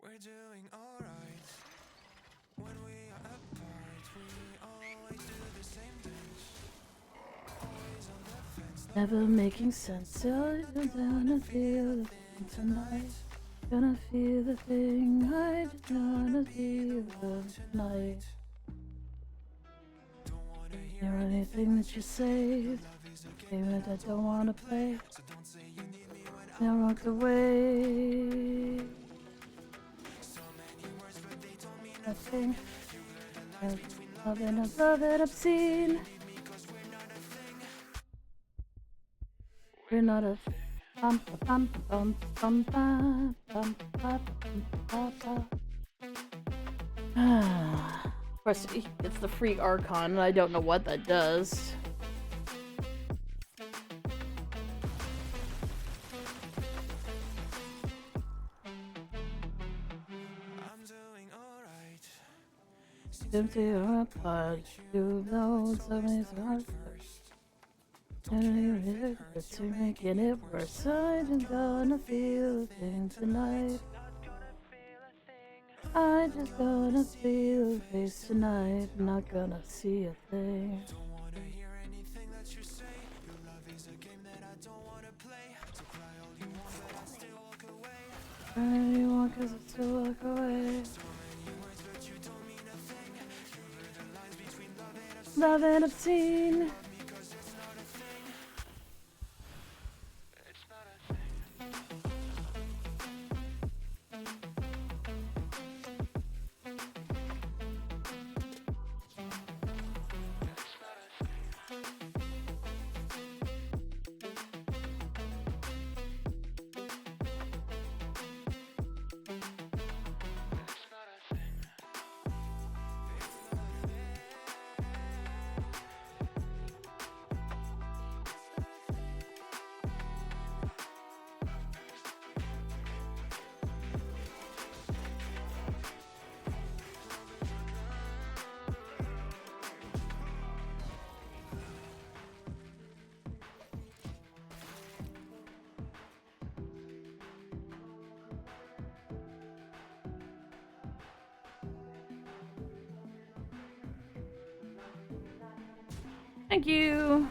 We're doing alright. When we are apart, we always do the same things. Always on the fence. Never making sense. I'm gonna feel the thing tonight. Gonna feel the thing. I just gonna feel the tonight. Hear anything that you say. Game that I don't wanna play. Now walk away. Nothing. I'm loving obscene. We're not a bum bum bum bum bum bum bum bum bum. Of course, it's the free Archon, and I don't know what that does. I'm doing alright. Empty your pod, you know somebody's heart first. And you're making it worse. I'm gonna feel a thing tonight. I just gonna feel a face tonight. Not gonna see a thing. Don't wanna hear anything that you say. Your love is a game that I don't wanna play. So cry all you want, but I still walk away. Cry you want 'cause I still walk away. So many words, but you don't mean a thing. You blur the lines between love and obsession. Love and obscene. Because it's not a thing. It's not a thing. Thank you.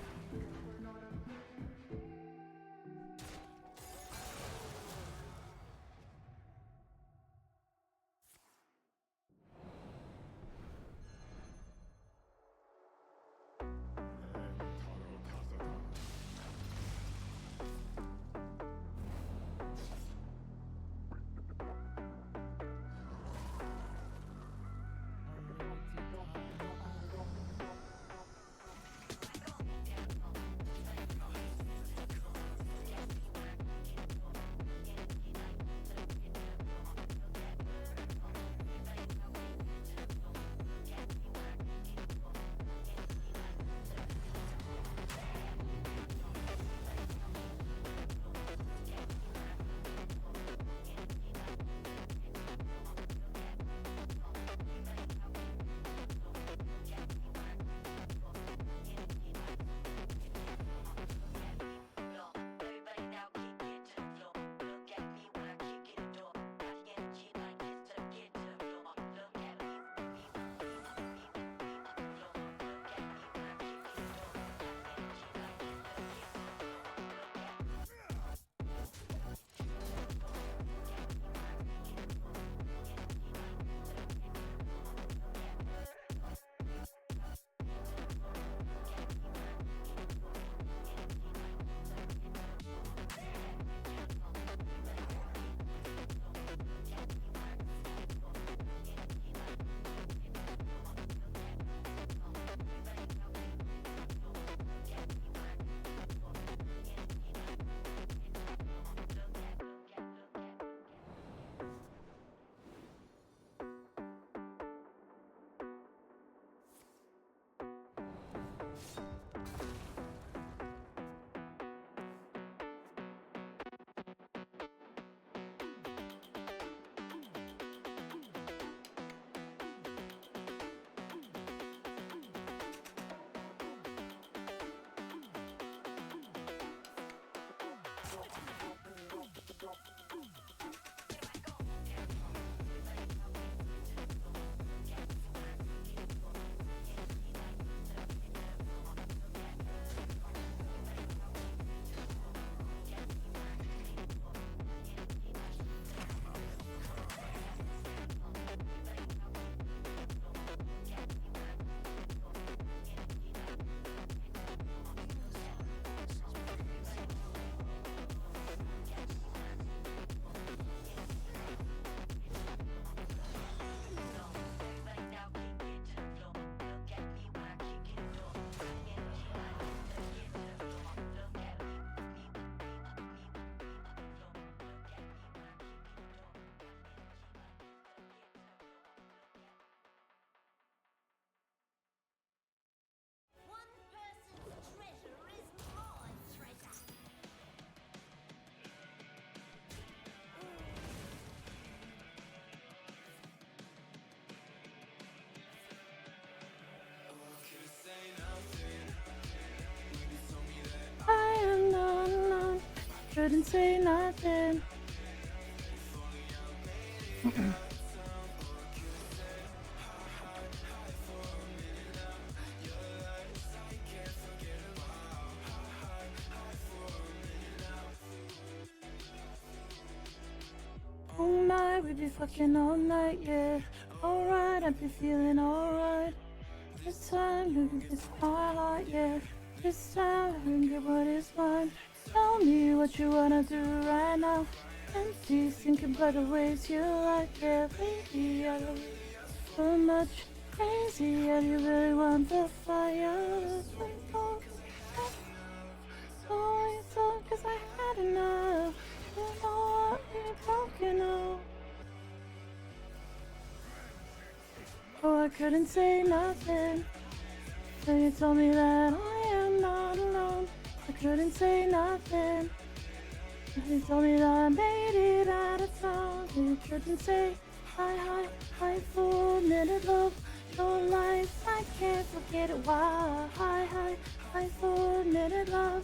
couldn't say nothing. All night, we'd be fucking all night, yeah. Alright, I'd be feeling alright. This time, look at this twilight, yeah. This time, I can get what is mine. Tell me what you wanna do right now. Empty, thinking about the ways you like, yeah. Baby, I love you so much. Crazy, and you really want the fire. Oh, it's all 'cause I had enough. You know what, really broken up. Oh, I couldn't say nothing. So you told me that I am not alone. I couldn't say nothing. You told me that I made it out of town. You couldn't say hi, 4-minute love. No life, I can't forget it. Why, hi, 4-minute love.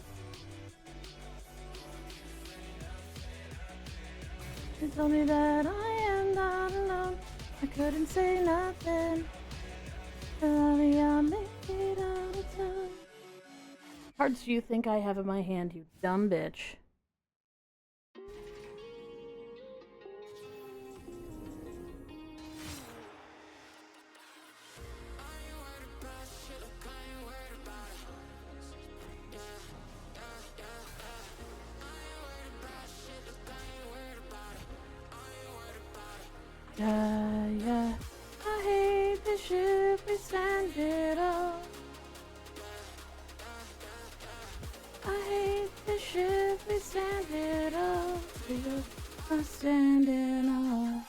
You told me that I am not alone. I couldn't say nothing. Honey, I made it out of town. Cards do you think I have in my hand, you dumb bitch? Yeah. I hate the ship we stand it up. I hate the ship we stand it up. I'm standing up.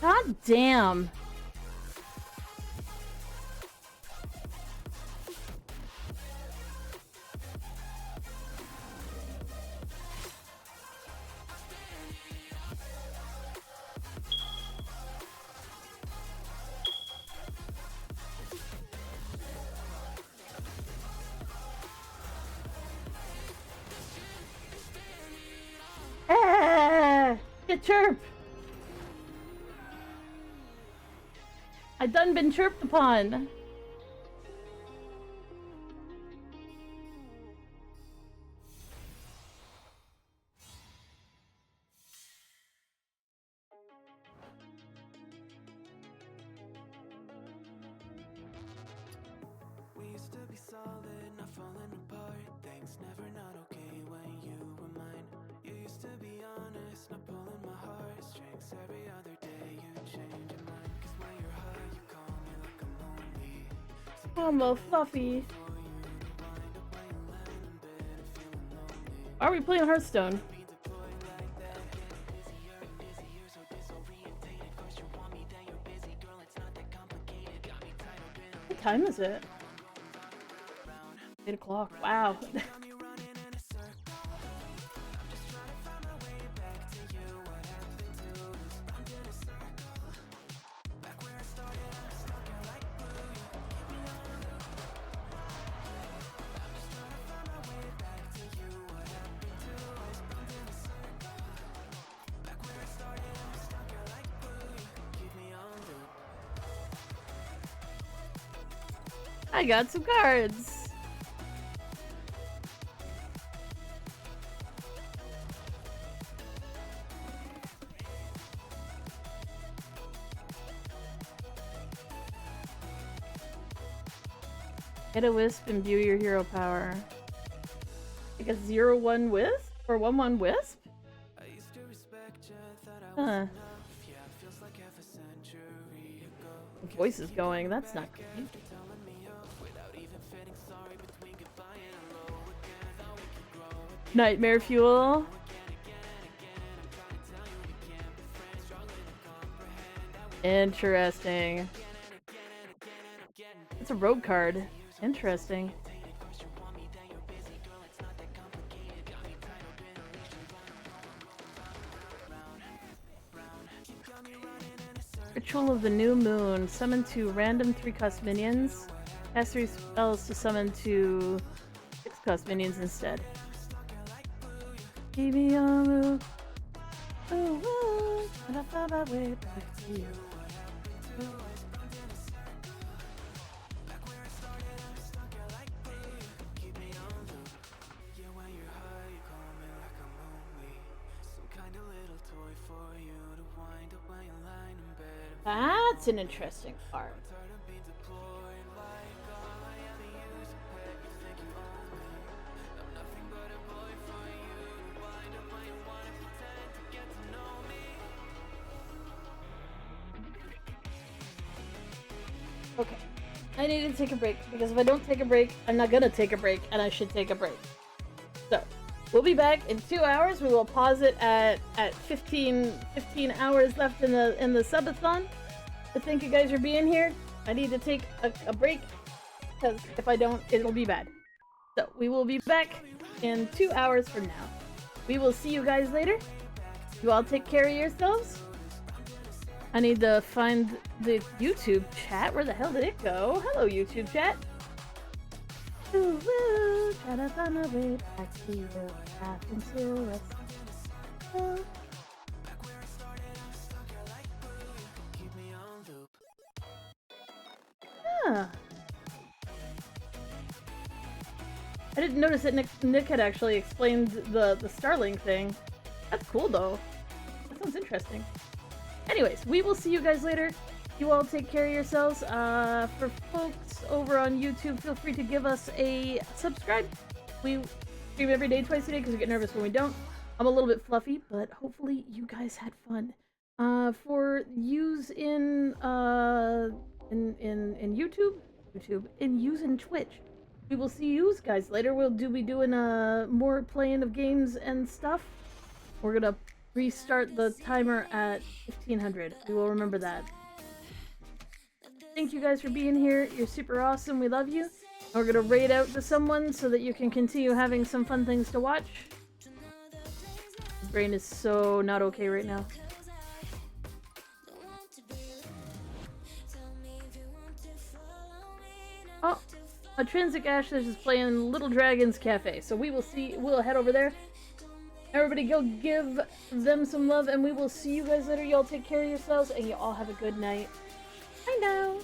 God damn. Get chirped. I done been chirped upon. We used to be solid, not falling apart. Things never not okay when you were mine. You used to be honest, not pulling my heartstrings. Every other day you change your mind. 'Cause when you're high, you call me like I'm lonely. I'm a fluffy. Why are we playing Hearthstone? What time is it? 8 o'clock. Wow. I got some cards. Get a wisp, imbue your hero power. Like a 0-1 wisp? Or 1-1 wisp? Huh. The voice is going, that's not great. Nightmare fuel. Interesting. It's a rogue card. Interesting. Ritual of the New Moon. Summon 2 random 3-cost minions. Cast 3 spells to summon 2 6-cost minions instead. Keep me on the move. Ooh, ooh, and I found my way back to you. That's an interesting part. Okay, I need to take a break because if I don't take a break, I'm not gonna take a break, and I should take a break. So, we'll be back in 2 hours. We will pause it at 15 hours left in the subathon. But thank you guys for being here. I need to take a break because if I don't, it'll be bad. So we will be back in 2 hours from now. We will see you guys later. You all take care of yourselves. I need to find the YouTube chat. Where the hell did it go? Hello, YouTube chat. Ooh, woo, try to find my way back to you. Happen to us. Oh. Huh. I didn't notice that Nick had actually explained the Starlink thing. That's cool though. That sounds interesting. Anyways, we will see you guys later. You all take care of yourselves. For folks over on YouTube, feel free to give us a subscribe. We stream every day, twice a day, because we get nervous when we don't. I'm a little bit fluffy, but hopefully you guys had fun. For use in YouTube, and use in Twitch. We will see you guys later. We'll be doing more playing of games and stuff. We're gonna restart the timer at 1500. We will remember that. Thank you guys for being here. You're super awesome. We love you. We're gonna raid out to someone so that you can continue having some fun things to watch. My brain is so not okay right now. Oh, Intrinsic Ashes is playing Little Dragons Cafe, so we'll head over there. Everybody go give them some love, and we will see you guys later. Y'all take care of yourselves, and you all have a good night. Bye now.